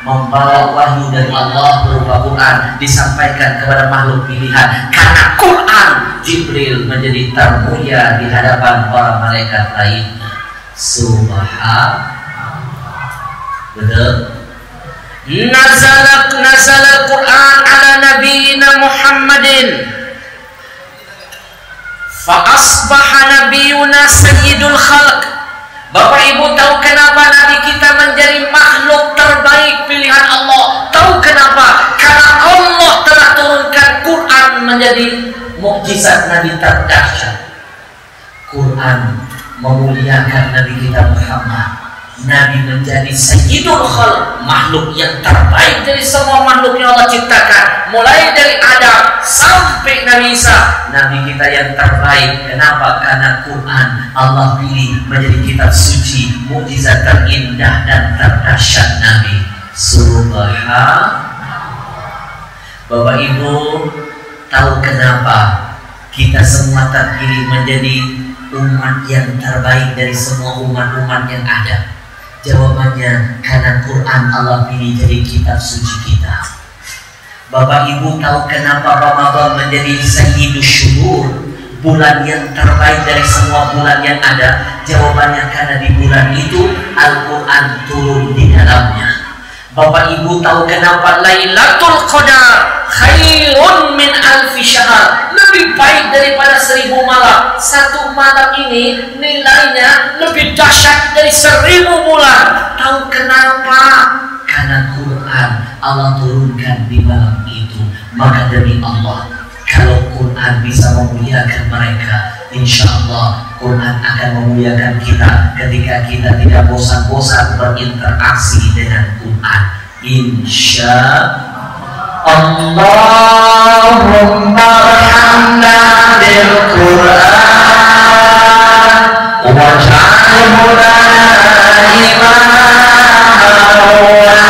membawa wahyu dari Allah berupa Quran disampaikan kepada makhluk pilihan. Karena Quran, Jibril menjadi termulia di hadapan para malaikat lainnya. Subhanallah. Betul? nazala Quran ala nabiyina Muhammadin fa asbaha nabiyuna sayyidul khalq. Bapak Ibu tahu kenapa Nabi kita menjadi makhluk terbaik pilihan Allah? Tahu kenapa? Karena Allah telah turunkan Quran menjadi mukjizat Nabi terdahsyat. Quran memuliakan Nabi kita Muhammad. Nabi menjadi sayyidul khalq, makhluk yang terbaik dari semua makhluk yang Allah ciptakan, mulai dari Adam sampai Nabi Isa. Nabi kita yang terbaik. Kenapa? Karena Quran Allah pilih menjadi kitab suci, mukjizat terindah dan terdahsyat Nabi. Subhanallah. Bapak Ibu tahu kenapa kita semua terpilih menjadi umat yang terbaik dari semua umat-umat yang ada? Jawabannya karena Quran Allah pilih jadi kitab suci kita. Bapak Ibu tahu kenapa Ramadan menjadi sayyidus syuhur, bulan yang terbaik dari semua bulan yang ada? Jawabannya karena di bulan itu Al-Quran turun di dalamnya. Bapak Ibu tahu kenapa Lailatul Qadar khairun min alfi syahr, lebih baik daripada 1000 malam. Satu malam ini nilainya lebih dahsyat dari 1000 bulan. Tahu kenapa? Karena Quran Allah turunkan di malam itu. Maka demi Allah, kalau Quran bisa memuliakan mereka, insya Allah Quran akan memuliakan kita ketika kita tidak bosan-bosan berinteraksi dengan Quran. Insya Allahumma arhamna bil Quran waj'alhu lana imaman wa nuran.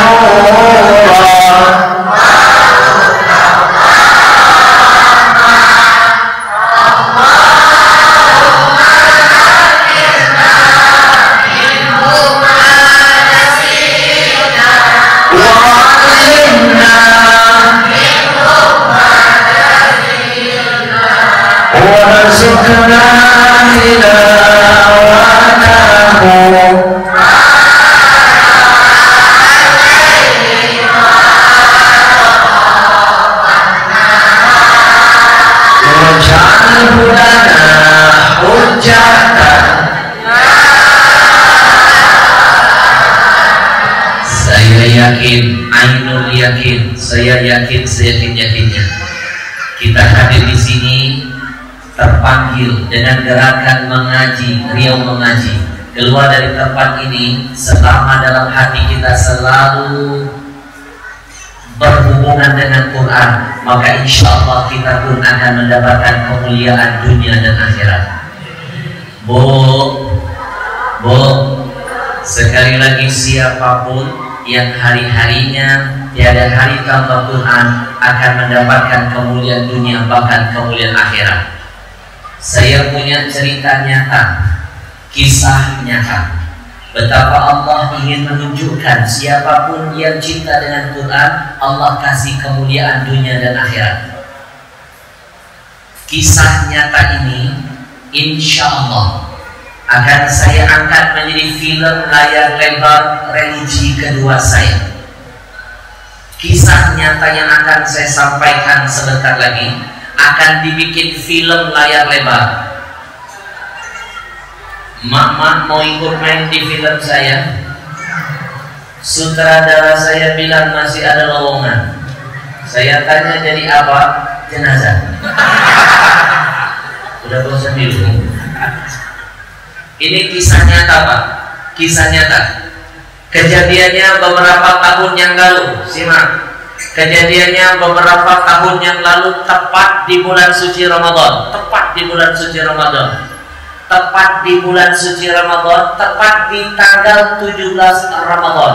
Saya yakin seyakin-yakinnya kita hadir di sini terpanggil dengan gerakan mengaji, riau mengaji. Keluar dari tempat ini selama dalam hati kita selalu berhubungan dengan Quran, maka insya Allah kita pun akan mendapatkan kemuliaan dunia dan akhirat. Bu, sekali lagi siapapun yang hari-harinya tiada hari tanpa Quran akan mendapatkan kemuliaan dunia bahkan kemuliaan akhirat. Saya punya cerita nyata, kisah nyata, betapa Allah ingin menunjukkan siapapun yang cinta dengan Quran, Allah kasih kemuliaan dunia dan akhirat. Kisah nyata ini insya Allah akan saya angkat menjadi film layar lebar religi kedua saya. Kisah nyata yang akan saya sampaikan sebentar lagi akan dibikin film layar lebar. Mak mau ikut main di film saya? Sutradara saya bilang masih ada lowongan. Saya tanya jadi apa? Jenazah. Udah bosan dulu. Ini kisah nyata Pak, kisah nyata. Kejadiannya beberapa tahun yang lalu. Simak. Kejadiannya beberapa tahun yang lalu tepat di bulan suci Ramadan. Tepat di bulan suci Ramadan. Tepat di bulan suci Ramadan. Tepat di tanggal 17 Ramadan.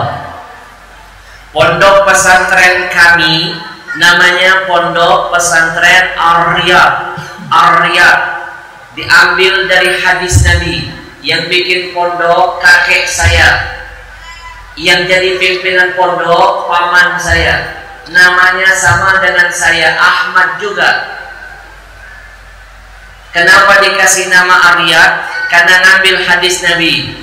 Pondok pesantren kami namanya Pondok Pesantren Ar-Riyad. Ar-Riyad diambil dari hadis Nabi. Yang bikin pondok kakek saya, yang jadi pimpinan pondok paman saya, namanya sama dengan saya, Ahmad juga. Kenapa dikasih nama Ar-Riyad? Karena ngambil hadis Nabi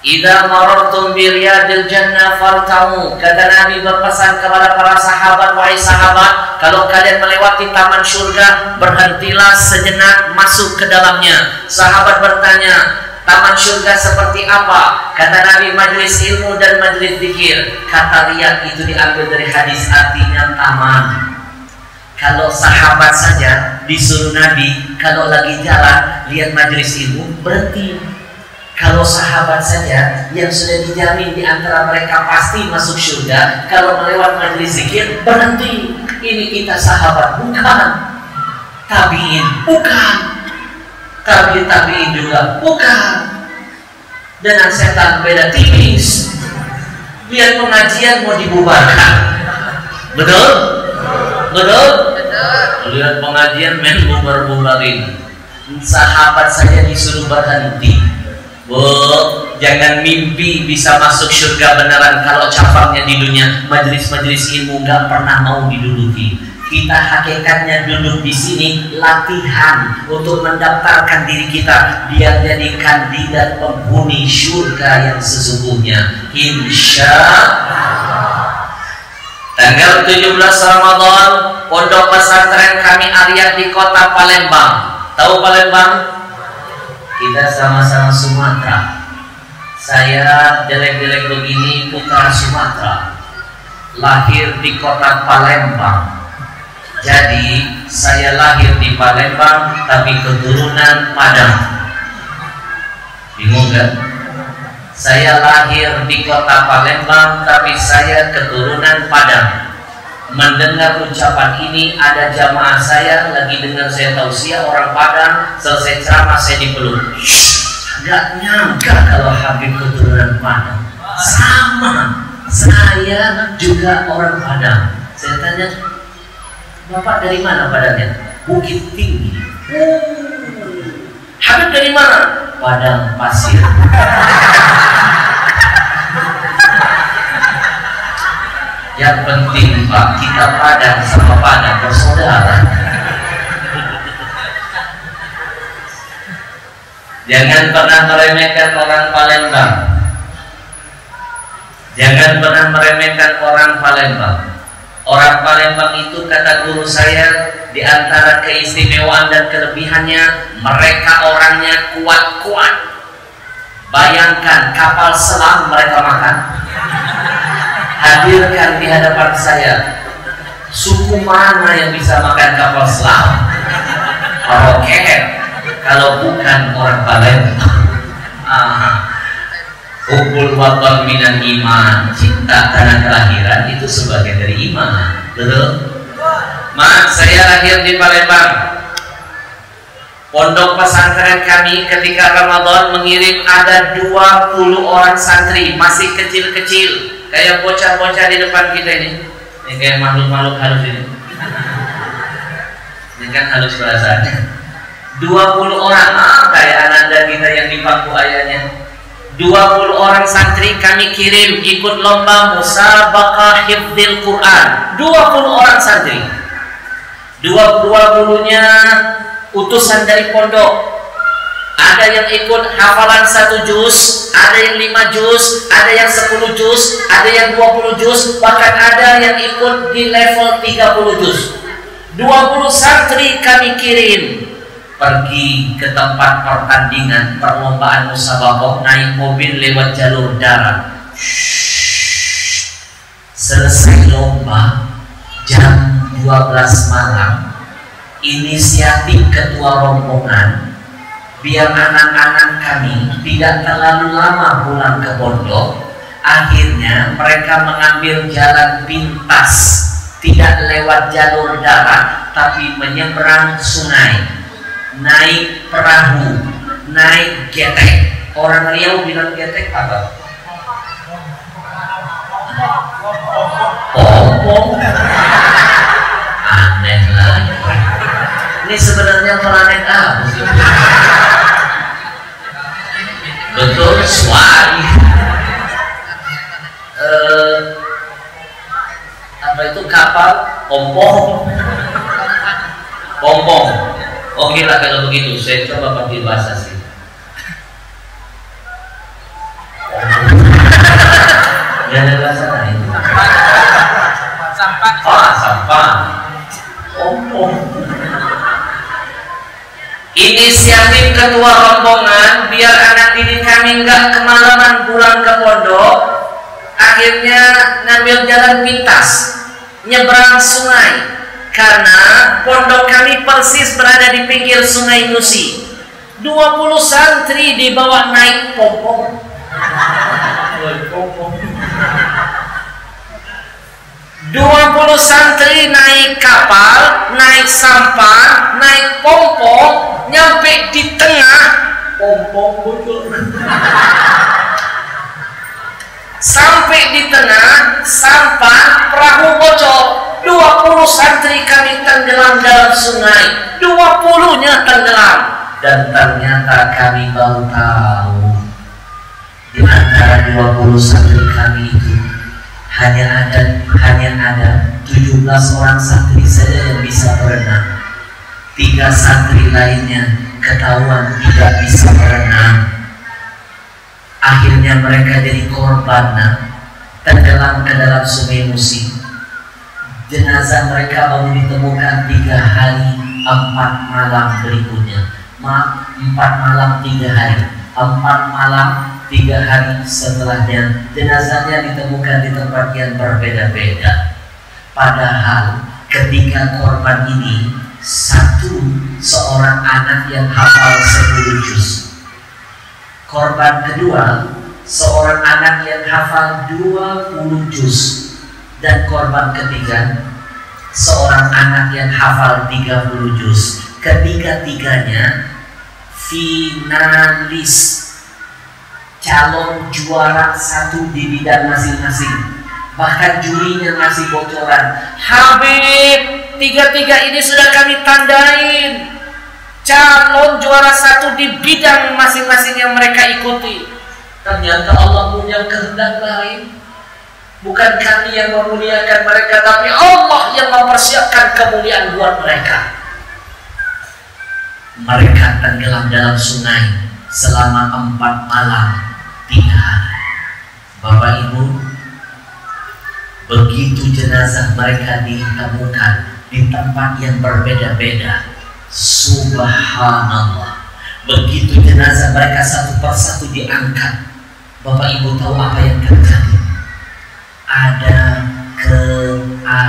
Idza marartum bi riyadil jannah fartamu. Kata Nabi berpesan kepada para sahabat, wahai sahabat, kalau kalian melewati taman surga, berhentilah sejenak masuk ke dalamnya. Sahabat bertanya, taman surga seperti apa? Kata Nabi, majelis ilmu dan majelis zikir. Kata riyad itu diambil dari hadis, artinya taman. Kalau sahabat saja disuruh Nabi, kalau lagi jalan lihat majelis ilmu berhenti. Kalau sahabat saja yang sudah dijamin di antara mereka pasti masuk surga, kalau melewat majelis zikir berhenti. Ini kita sahabat, bukan tabiin, bukan tabiin juga, bukan. Dengan setan beda tipis. Lihat pengajian mau dibubarkan, betul? Betul? Lihat pengajian main bubar-bubarin. Sahabat saja disuruh berhenti. Bu, jangan mimpi bisa masuk surga beneran kalau cabangnya di dunia. Majelis-majelis ilmu nggak pernah mau diduduki. Kita hakikatnya duduk di sini latihan untuk mendaftarkan diri kita biar jadi kandidat penghuni surga yang sesungguhnya. Insya Allah. Tanggal 17 Ramadan, pondok pesantren kami Arya di kota Palembang. Tahu Palembang? Kita sama-sama Sumatera. Saya jelek-jelek begini putra Sumatera, lahir di kota Palembang. Jadi saya lahir di Palembang tapi keturunan Padang. Bingung kan? Saya lahir di kota Palembang tapi saya keturunan Padang. Mendengar ucapan ini, ada jamaah saya lagi dengar saya tausiah orang Padang, selesai ceramah saya dipeluk. Gak nyangka kalau Habib keturunan Padang. Sama, saya juga orang Padang. Saya tanya, Bapak dari mana Padangnya? Bukit Tinggi. Habib dari mana? Padang Pasir. Yang penting Pak, kita Padang sama Padang bersaudara. Jangan pernah meremehkan orang Palembang. Jangan pernah meremehkan orang Palembang. Orang Palembang itu kata guru saya, di antara keistimewaan dan kelebihannya, mereka orangnya kuat-kuat. Bayangkan kapal selam mereka makan. Hadirkan di hadapan saya, suku mana yang bisa makan kapal selam? Oke, kalau bukan orang Palembang. Hubul watan minan iman, cinta tanah kelahiran itu sebagian dari iman, betul? Mas, saya lahir di Palembang. Pondok pesantren kami ketika Ramadan mengirim ada 20 orang santri, masih kecil-kecil. Kayak bocah-bocah di depan kita ini kayak makhluk-makhluk halus ini. Ini kan halus bahasanya. 20 orang, kayak ananda kita yang di bangku ayahnya. 20 orang santri kami kirim ikut lomba musabaqah hifdzil Quran. 20 orang santri. 20-nya utusan dari pondok. Ada yang ikut hafalan 1 juz, ada yang 5 juz, ada yang 10 juz, ada yang 20 juz, bahkan ada yang ikut di level 30 juz. 20 santri kami kirim pergi ke tempat pertandingan perlombaan musabaqah, naik mobil lewat jalur darat. Selesai lomba jam 12 malam, inisiatif ketua rombongan biar anak-anak kami tidak terlalu lama pulang ke pondok. Akhirnya mereka mengambil jalan pintas, tidak lewat jalur darat tapi menyeberang sungai, naik perahu, naik getek. Orang Riau bilang getek apa? Pompong. Aneh lah. Ini sebenarnya planet apa sih? Betul, suai. Apa itu kapal? Pompong. Pompong. Oke lah kalau begitu, saya coba pakai bahasa sih. sampah. Inisiatif ketua rombongan biar anak didik kami nggak kemalaman pulang ke pondok, akhirnya ngambil jalan pintas nyebrang sungai karena pondok kami persis berada di pinggir sungai Musi. 20 santri dibawa naik pompong. 20 santri naik kapal, naik sampan, naik pompong, nyampe di tengah pompong bocor. Sampai di tengah sampan perahu bocor. 20 santri kami tenggelam dalam sungai. 20-nya tenggelam. Dan ternyata kami baru tahu di antara 20 santri kami itu hanya ada 17 orang santri saja yang bisa berenang. 3 santri lainnya ketahuan tidak bisa berenang. Akhirnya mereka jadi korban tenggelam ke dalam sungai Musi. Jenazah mereka baru ditemukan 3 hari 4 malam berikutnya. 4 malam 3 hari. 4 malam 3 hari setelahnya jenazahnya ditemukan di tempat yang berbeda-beda. Padahal ketika korban ini seorang anak yang hafal 10 juz. Korban kedua seorang anak yang hafal 20 juz. Dan korban ketiga seorang anak yang hafal 30 juz. Ketiga-tiganya finalis calon juara 1 di bidang masing-masing. Bahkan jurinya ngasih bocoran, Habib, 3 ini sudah kami tandain calon juara 1 di bidang masing-masing yang mereka ikuti. Ternyata Allah punya kehendak lain. Bukan kami yang memuliakan mereka, tapi Allah yang mempersiapkan kemuliaan buat mereka. Mereka tenggelam dalam sungai selama 4 malam 3 hari. Bapak Ibu, begitu jenazah mereka ditemukan di tempat yang berbeda-beda, subhanallah, begitu jenazah mereka satu persatu diangkat, Bapak Ibu tahu apa yang terjadi? Ada keanehan.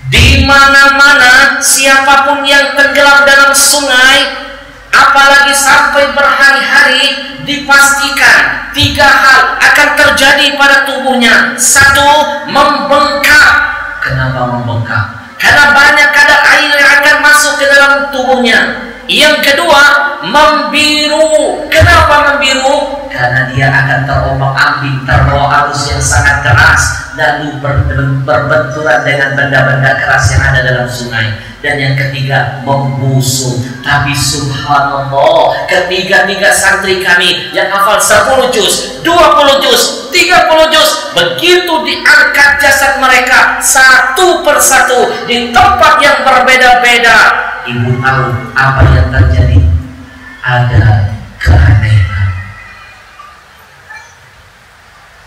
Di mana-mana siapapun yang tenggelam dalam sungai, apalagi sampai berhari-hari, dipastikan 3 hal akan terjadi pada tubuhnya. 1, membengkak. Kenapa membengkak? Karena banyak kadar air yang akan masuk ke dalam tubuhnya. Yang kedua, membiru. Kenapa membiru? Karena dia akan terombang-ambing, terbawa arus yang sangat keras, lalu berbenturan dengan benda-benda keras yang ada dalam sungai. Dan yang ketiga, membusuk. Tapi subhanallah, ketiga santri kami yang hafal 10 juz, 20 juz, 30 juz, begitu diangkat jasad mereka satu persatu di tempat yang berbeda-beda. Ibu tahu apa yang terjadi? Ada keanehan.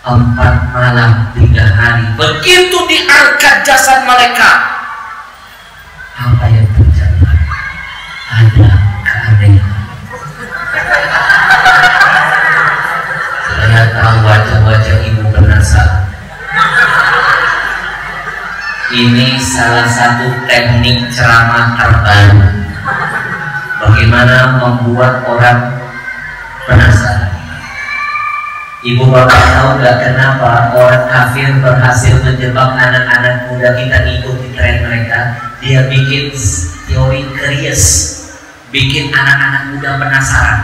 4 malam 3 hari, begitu diangkat jasad mereka, apa yang terjadi? Ada keanehan. Saya tahu wajah-wajah ibu penasaran. Ini salah satu teknik ceramah terbaru. Bagaimana membuat orang penasaran. Ibu bapak tahu gak kenapa orang kafir berhasil menjebak anak-anak muda kita ikuti tren mereka? Dia bikin teori keris, bikin anak-anak muda penasaran.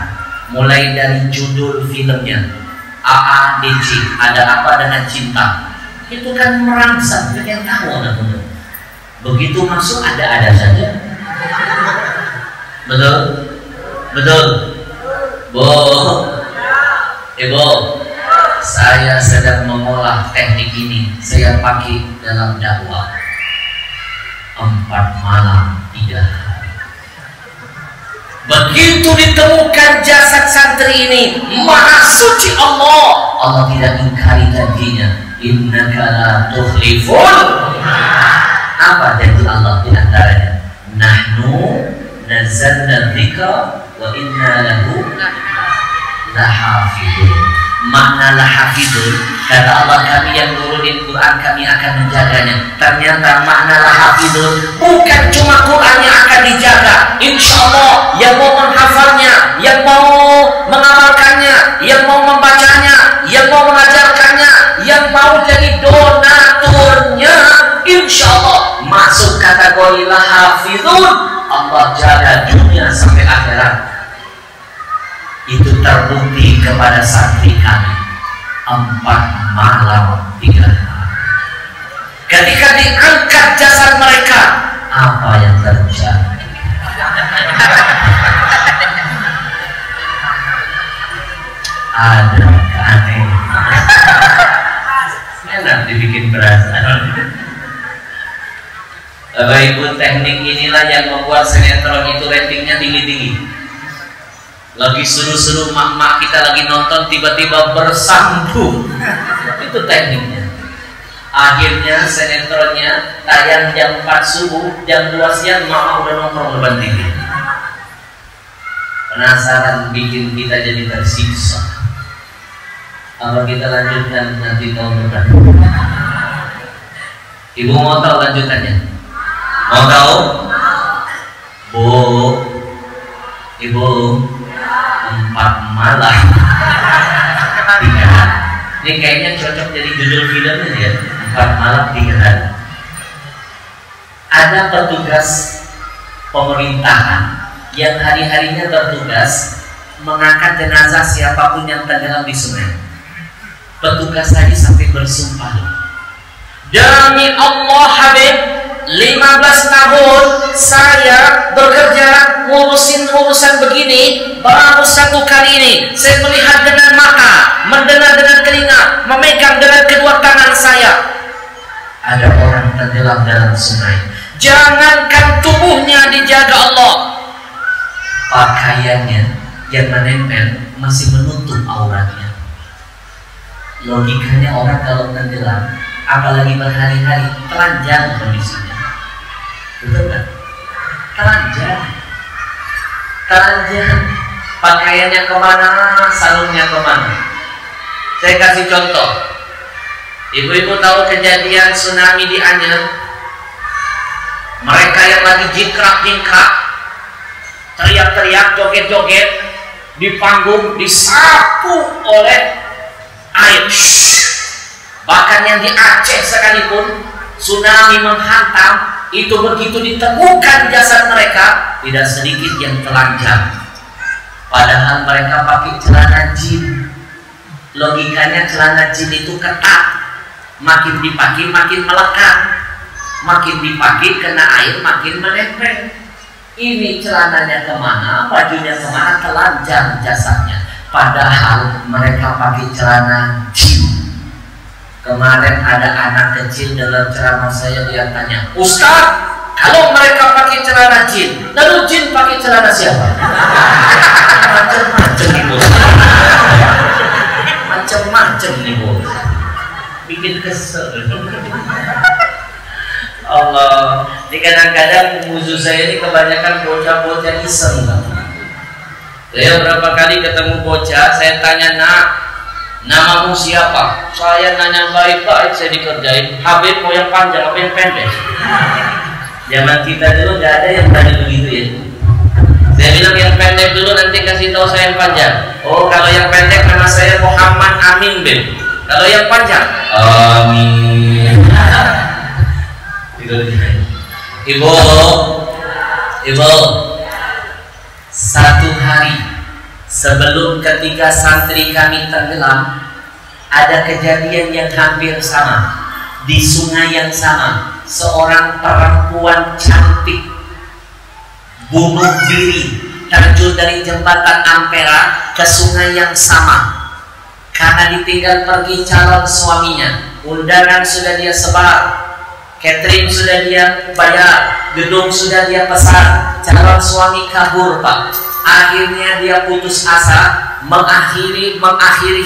Mulai dari judul filmnya, AADC, ada apa dengan cinta. Itu kan merangsang, pengen tahu anak muda. Begitu masuk ada-ada saja. Betul? Betul? Ibu, saya sedang mengolah teknik ini. Saya pakai dalam dakwah. 4 malam 3 hari. Begitu ditemukan jasad santri ini, maha suci Allah, Allah tidak ingkari janjinya. Innaka la tukhliful. Apa janji Allah di antaranya? Nahnu nazzalna dzikra wa inna lahu lahafidun. Makna lahafidun, kata Allah, kami yang nurunin Quran, kami akan menjaganya. Ternyata makna lahafidun bukan cuma Quran yang akan dijaga. Insya Allah yang mau menghafalnya, yang mau mengamalkannya, yang mau membacanya, yang mau mengajarkannya, yang mau jadi donaturnya, insya Allah masuk kategori lahafidun. Allah jaga dunia sampai akhirat. Itu terbukti kepada santri kami 4 malam 3 hari. Ketika diangkat jasad mereka, apa yang terjadi? Ada keanehan. Enak dibikin berasa. Bapak Ibu, teknik inilah yang membuat sinetron itu ratingnya tinggi-tinggi. Lagi seru-seru, mak-mak kita lagi nonton, tiba-tiba bersambung. Itu tekniknya. Akhirnya sinetronnya tayang jam 4 subuh, jam 2 siang mama udah nongkrong depan TV. Penasaran, bikin kita jadi tersiksa. Apa kita lanjutkan nanti tahun depan? Ibu mau tahu lanjutannya? Mau tahu? Bu, Ibu, 4 malam 3 hari. Ini kayaknya cocok jadi judul filmnya ya. 4 malam 3 hari. Ada petugas pemerintahan yang hari-harinya bertugas mengangkat jenazah siapapun yang tenggelam di sungai. Petugas tadi sampai bersumpah, demi Allah Habib, 15 tahun saya bekerja ngurusin urusan begini, baru 1 kali ini saya melihat dengan mata, mendengar dengan telinga, memegang dengan kedua tangan saya ada orang tenggelam dalam sungai. Jangankan tubuhnya dijaga Allah, pakaiannya yang menempel masih menutup auratnya. Logikanya orang kalau tenggelam, apalagi berhari-hari, telanjang kondisinya. Betul kan? Telanjang, pakaiannya kemana, sarungnya kemana. Saya kasih contoh. Ibu-ibu tahu kejadian tsunami di Anyer? Mereka yang lagi jingkrak-jingkrak, teriak-teriak, joget-joget di panggung, disapu oleh air. Bahkan yang di Aceh sekalipun tsunami menghantam, itu begitu ditemukan jasad mereka, tidak sedikit yang telanjang. Padahal mereka pakai celana jin. Logikanya celana jin itu ketat, makin dipakai makin melekat, makin dipakai kena air makin menempel. Ini celananya kemana, bajunya kemana, telanjang jasadnya. Padahal mereka pakai celana jin. Kemarin ada anak kecil dalam ceramah saya, dia tanya, Ustaz, kalau mereka pakai celana jin, lalu jin pakai celana siapa? Macam-macam nih bos, macam-macam nih bos, bikin kesel. Allah, ini kadang-kadang musuh saya ini kebanyakan bocah-bocah iseng. Saya berapa kali ketemu bocah, saya tanya, nak, namamu siapa? Saya nanya baik-baik, saya dikerjain. Habib mau yang panjang apa yang pendek? Zaman kita dulu nggak ada yang tanya begitu ya. Saya bilang yang pendek dulu, nanti kasih tahu saya yang panjang. Oh, kalau yang pendek nama saya Muhammad Amin bin. Kalau yang panjang, Amin. Ibu, satu hari sebelum ketika santri kami tenggelam, ada kejadian yang hampir sama di sungai yang sama. Seorang perempuan cantik bunuh diri, terjun dari jembatan Ampera ke sungai yang sama karena ditinggal pergi calon suaminya. Undangan sudah dia sebar, catering sudah dia bayar, gedung sudah dia pesan, calon suami kabur Pak. Akhirnya dia putus asa, mengakhiri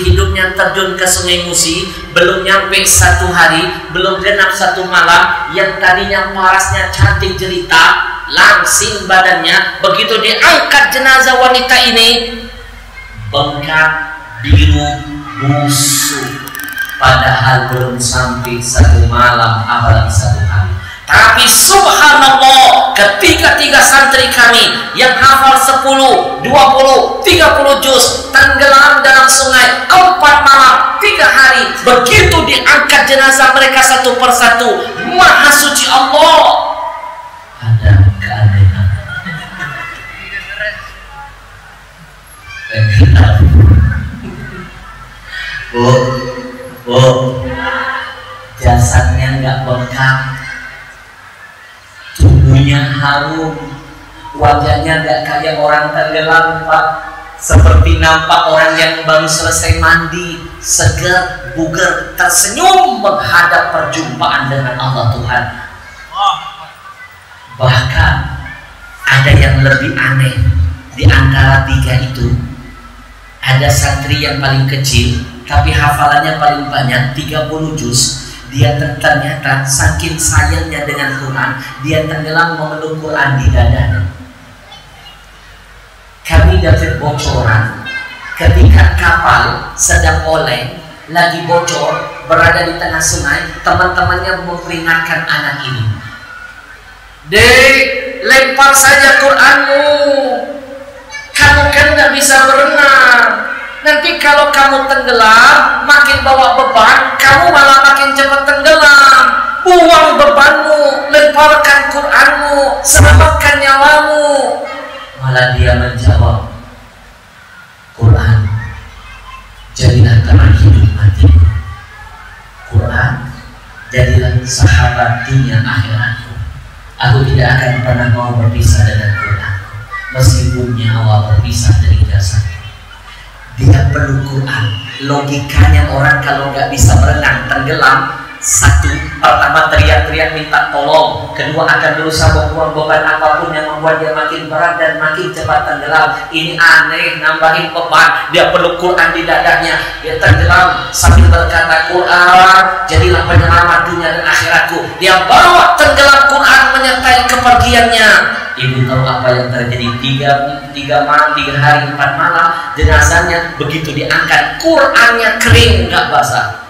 hidupnya terjun ke Sungai Musi. Belum nyampe 1 hari, belum genap 1 malam, yang tadinya parasnya cantik jelita, langsing badannya, begitu diangkat jenazah wanita ini, bengkak, biru, busuk. Padahal belum sampai 1 malam, apalagi 1 hari. Tapi subhanallah, ketika 3 santri kami yang hafal 10, 20, 30 juz tenggelam dalam sungai 4 malam 3 hari, begitu diangkat jenazah mereka satu persatu, Maha Suci Allah. Ada keanehan. Bu, jasadnya nggak bengkak, tubuhnya harum, wajahnya nggak kayak orang tenggelam, Pak. Seperti nampak orang yang baru selesai mandi, segar, bugar, tersenyum menghadap perjumpaan dengan Allah Tuhan. Bahkan ada yang lebih aneh di antara 3 itu. Ada santri yang paling kecil tapi hafalannya paling banyak, 30 juz. Dia ternyata saking sayangnya dengan Quran, dia tenggelam memeluk Quran di dadanya. Kami dapat bocoran ketika kapal sedang oleng, lagi bocor, berada di tengah sungai, teman-temannya memperingatkan anak ini, "Dek, lempar saja Quranmu. Kamu kan nggak bisa berenang. Nanti kalau kamu tenggelam, makin bawa beban, kamu malah makin cepat tenggelam. Buang bebanmu, lemparkan Quranmu, selamatkan nyawamu." Malah dia menjawab, "Quran, jadilah teman hidup mati. Quran, jadilah sahabat dunia akhiratku. Aku tidak akan pernah mau berpisah dengan Quran, meskipun nyawa berpisah dari jasad." Dia perlu Quran. Logikanya orang kalau nggak bisa berenang, tenggelam, 1, pertama teriak-teriak minta tolong, kedua akan berusaha membuang beban apapun yang membuat dia makin berat dan makin cepat tenggelam. Ini aneh, nambahin beban. Dia perlu Quran di dadanya. Dia tenggelam sambil berkata, "Quran, jadilah penyelamat dunia dan akhiratku." Dia bawa tenggelam Quran menyertai kepergiannya. Ibu tahu apa yang terjadi? 3 malam, 3 hari, 4 malam, jenazahnya begitu diangkat, Qurannya kering, nggak basah.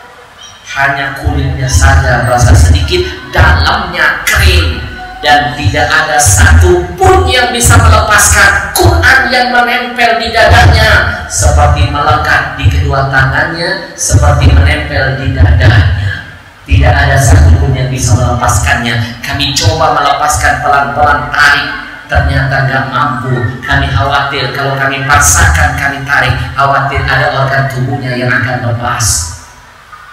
Hanya kulitnya saja basah sedikit, dalamnya kering, dan tidak ada satu pun yang bisa melepaskan Quran yang menempel di dadanya, seperti melekat di kedua tangannya, seperti menempel di dadanya. Tidak ada satu pun yang bisa melepaskannya. Kami coba melepaskan pelan-pelan, tarik, ternyata nggak mampu. Kami khawatir kalau kami paksakan, kami tarik, khawatir ada organ tubuhnya yang akan lepas.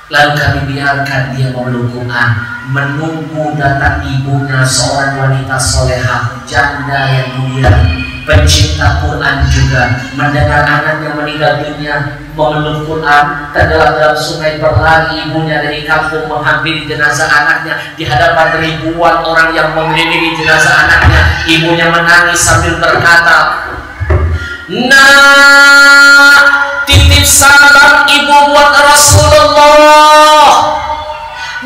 Lalu kami biarkan dia memeluk Quran, menunggu datang ibunya, seorang wanita solehah, janda yang mulia, pencinta Quran juga, mendengar anaknya meninggal dunia, memeluk Quran, tenggelam dalam sungai, berlari ibunya dari kampung menghampiri jenazah anaknya di hadapan ribuan orang yang mengelilingi jenazah anaknya. Ibunya menangis sambil berkata, "Nah, titip salam ibu buat Rasulullah.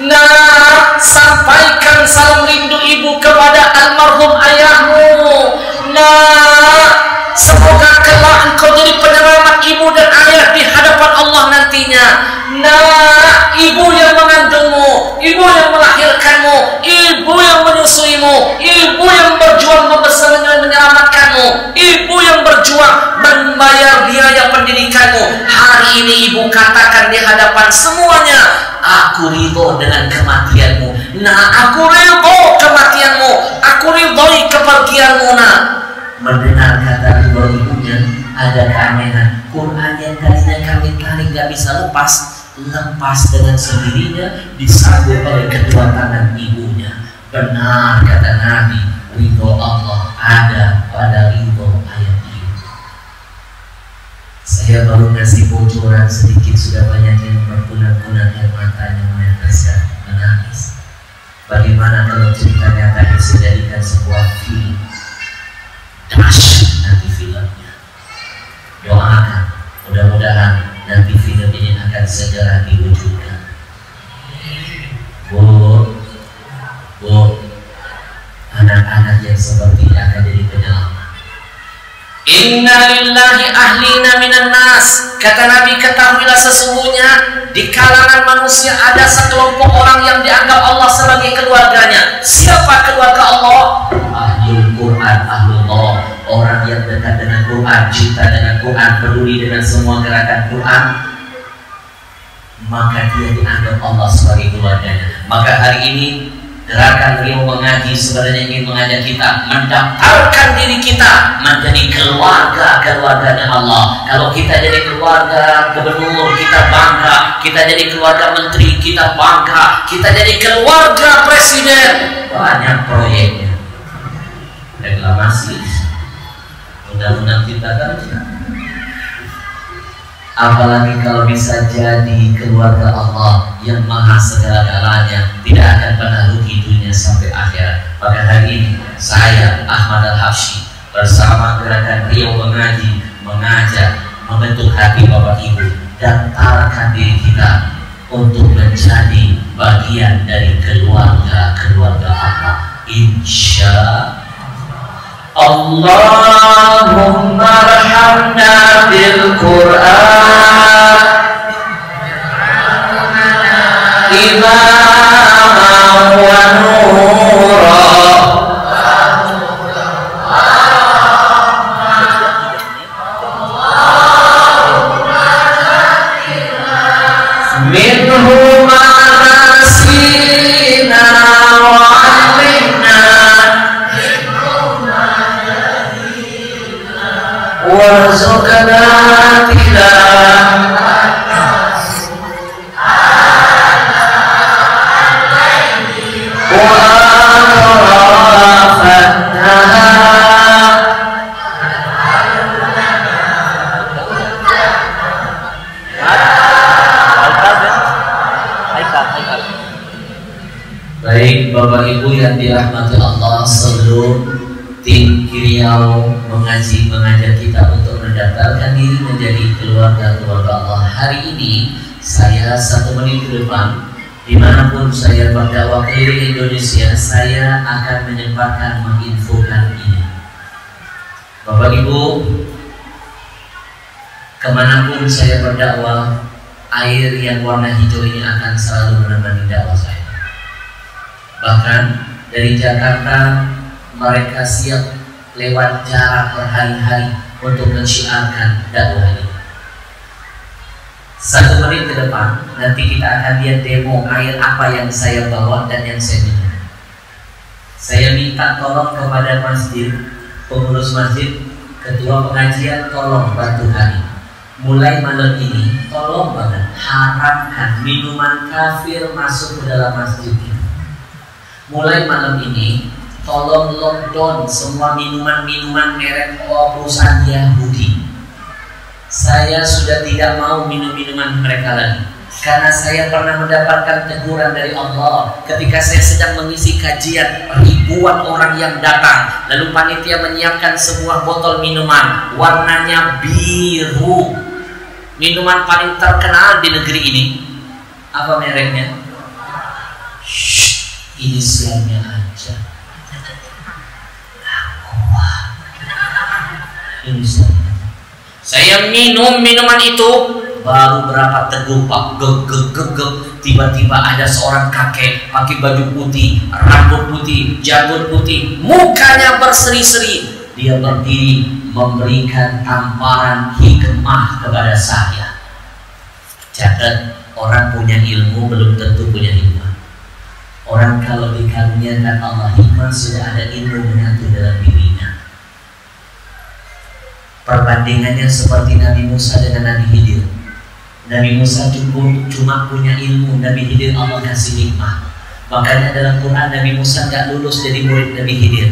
Nah, sampaikan salam rindu ibu kepada almarhum ayahmu. Nah, semoga kelak engkau jadi penyelamat ibu dan ayah di hadapan Allah nantinya. Nah, ibu yang mengandungmu, ibu yang melahirkanmu, ibu yang menyusuimu, ibu yang berjuang membesarkan menyelamatkanmu, ibu yang berjuang membayar biaya pendidikanmu. Hari ini ibu katakan di hadapan semuanya, aku ridho dengan kematianmu. Nah, aku ridho kematianmu, aku ridhoi kepergianmu." Nah, mendengar kata ridho ibunya, ada keanehan. Quran yang tadinya kami tarik gak bisa lepas dengan sendirinya, disambut oleh kedua tangan ibunya. Benar kata Nabi, ridho Allah ada pada ridho ayat ibu. Saya baru ngasih bocoran sedikit, sudah banyak yang berkunang-kunang air matanya menetes menangis. Bagaimana kalau ceritanya tadi dijadikan sebuah film? Dahsyat nanti filmnya. segera diwujudkan. Bu, anak-anak yang seperti ini akan jadi penyelamat. Inna lillahi ahlina minan nas. Kata Nabi, ketahuilah sesungguhnya di kalangan manusia ada sekelompok orang yang dianggap Allah sebagai keluarganya. Siapa keluarga Allah? Ahlul Quran, ahlullah, orang yang dekat dengan Quran, cinta dengan Quran, peduli dengan semua gerakan Quran, maka dia dianggap Allah sebagai keluarganya. Maka hari ini gerakan Rio Mengaji sebenarnya ingin mengajak kita mendaftarkan diri kita menjadi keluarganya Allah. Kalau kita jadi keluarga gubernur, kita bangga. Kita jadi keluarga menteri, kita bangga. Kita jadi keluarga presiden, banyak proyeknya. Reklamasi, undang-undang cipta kerja. Apalagi kalau bisa jadi keluarga Allah yang maha segala-galanya, tidak akan pernah rugi dunia sampai akhirat. Maka hari ini saya Ahmad Al-Habsyi bersama gerakan Rio Mengaji mengajak, membentuk hati Bapak Ibu, daftarkan diri kita untuk menjadi bagian dari keluarga Allah. Insya Allahumma arhamna bil Quran imaman wa nura minhu ma nasina wa alimna warzuqna Baik Bapak Ibu yang dirahmati Allah, sebelum tim Riau Mengaji mengajak kita untuk mendaftarkan diri menjadi keluarga Allah, hari ini saya 1 menit ke depan dimanapun saya berdakwah keliling Indonesia, saya akan menyempatkan menginfokan ini. Bapak Ibu, kemanapun saya berdakwah, air yang warna hijau ini akan selalu menemani dakwah saya. Bahkan dari Jakarta mereka siap lewat jarak berhari-hari untuk mensiarkan dakwah ini. 1 menit ke depan nanti kita akan lihat demo air apa yang saya bawa dan yang saya minum. Saya minta tolong kepada masjid, pengurus masjid, ketua pengajian, tolong bantu kami. Mulai malam ini tolong banget haramkan minuman kafir masuk ke dalam masjid ini. Mulai malam ini tolong lockdown semua minuman-minuman merek perusahaan Yahudi. Saya sudah tidak mau minum minuman mereka lagi, karena saya pernah mendapatkan teguran dari Allah ketika saya sedang mengisi kajian, ribuan orang yang datang, lalu panitia menyiapkan sebuah botol minuman warnanya biru, minuman paling terkenal di negeri ini. Apa mereknya? Inisialnya aja. Inisialnya. Saya minum minuman itu baru berapa teguk Pak, geg, tiba-tiba ada seorang kakek pakai baju putih, rambut putih, janggut putih, mukanya berseri-seri. Dia berdiri memberikan tamparan hikmah kepada saya. Catat, orang punya ilmu belum tentu punya hikmah. Orang kalau dikaruniakan Allah hikmah, sudah ada ilmu menyatu dalam dirinya. Perbandingannya seperti Nabi Musa dengan Nabi Khidir. Nabi Musa cuma punya ilmu, Nabi Khidir Allah kasih hikmah. Makanya dalam Quran Nabi Musa nggak lulus jadi murid Nabi Khidir.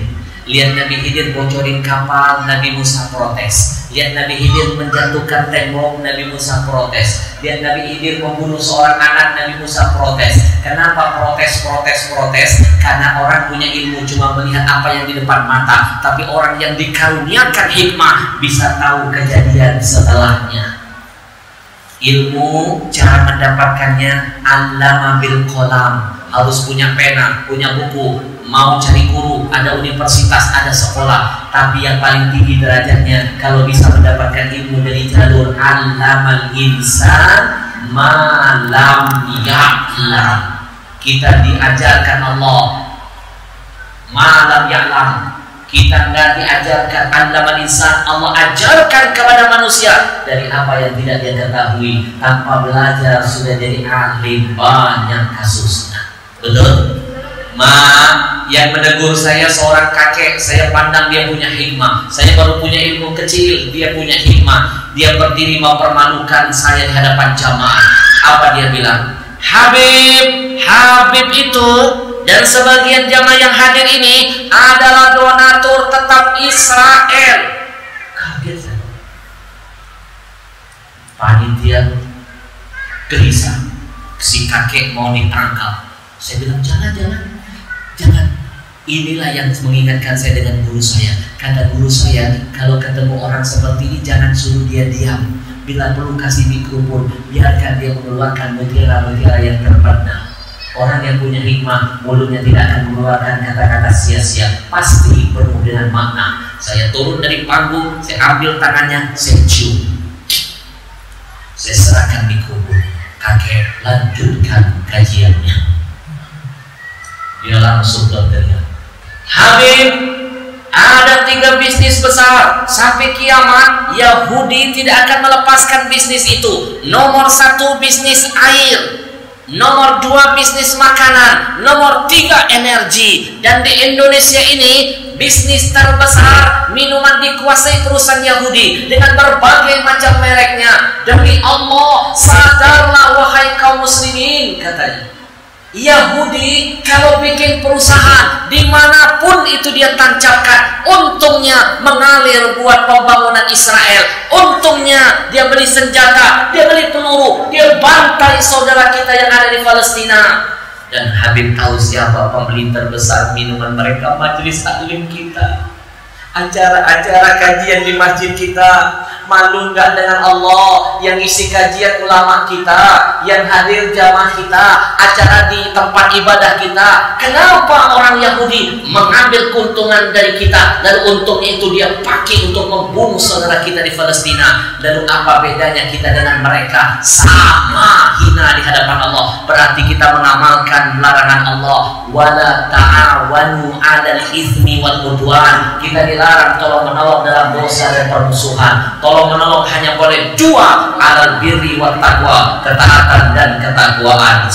Lihat Nabi Khidir bocorin kapal, Nabi Musa protes. Lihat Nabi Khidir menjatuhkan tembok, Nabi Musa protes. Lihat Nabi Khidir membunuh seorang anak, Nabi Musa protes. Kenapa protes? Karena orang punya ilmu cuma melihat apa yang di depan mata, tapi orang yang dikaruniakan hikmah bisa tahu kejadian setelahnya. Ilmu cara mendapatkannya allama bil qalam, harus punya pena, punya buku. Mau cari guru, ada universitas, ada sekolah. Tapi yang paling tinggi derajatnya kalau bisa mendapatkan ilmu dari jalur allamal insan ma lam ya'lam. Kita diajarkan Allah ma lam ya'lam. Kita nggak diajarkan allamal insan, Allah ajarkan kepada manusia dari apa yang tidak dia ketahui. Tanpa belajar sudah jadi ahli banyak kasusnya. Betul? Yang menegur saya seorang kakek, saya pandang dia punya hikmah. Saya baru punya ilmu kecil, dia punya hikmah. Dia berdiri mempermalukan saya di hadapan jamaah. Apa dia bilang? Habib itu dan sebagian jamaah yang hadir ini adalah donatur tetap Israel. Kaget saya. Panitia gelisah. Si kakek mau ditangkap. Saya bilang jangan. Inilah yang mengingatkan saya dengan guru saya. Kata guru saya, kalau ketemu orang seperti ini jangan suruh dia diam. Bila perlu kasih mikrofon, biarkan dia mengeluarkan mutiara-mutiara yang terpendam. Orang yang punya hikmah, mulutnya tidak akan mengeluarkan kata-kata sia-sia, pasti penuh dengan makna. Saya turun dari panggung, saya ambil tangannya, saya cium. Saya serahkan mikrofon. Kakek, lanjutkan kajiannya. Dia langsung berteriak, Habib, ada 3 bisnis besar sampai kiamat. Yahudi tidak akan melepaskan bisnis itu. Nomor 1 bisnis air, nomor 2 bisnis makanan, nomor 3 energi. Dan di Indonesia ini bisnis terbesar minuman dikuasai perusahaan Yahudi dengan berbagai macam mereknya. Demi Allah, sadarlah wahai kaum muslimin, katanya. Yahudi kalau bikin perusahaan dimanapun itu dia tancapkan, untungnya mengalir buat pembangunan Israel, untungnya dia beli senjata, dia beli peluru, dia bantai saudara kita yang ada di Palestina. Dan Habib tahu siapa pembeli terbesar minuman mereka? Majelis taklim kita. Acara-acara kajian di masjid kita, malu nggak dengan Allah? Yang isi kajian ulama kita, yang hadir jamaah kita, acara di tempat ibadah kita. Kenapa orang Yahudi mengambil keuntungan dari kita, lalu untungnya itu dia pakai untuk membunuh saudara kita di Palestina? Lalu apa bedanya kita dengan mereka? Sama hina di hadapan Allah. Berarti kita mengamalkan larangan Allah, wala ta'awanu 'alal itsmi wal 'udwan. Kita dilarang tolong menolong dalam dosa dan permusuhan. Tolong menolong hanya boleh 2, alal birri wat taqwa, ketaatan dan ketakwaan.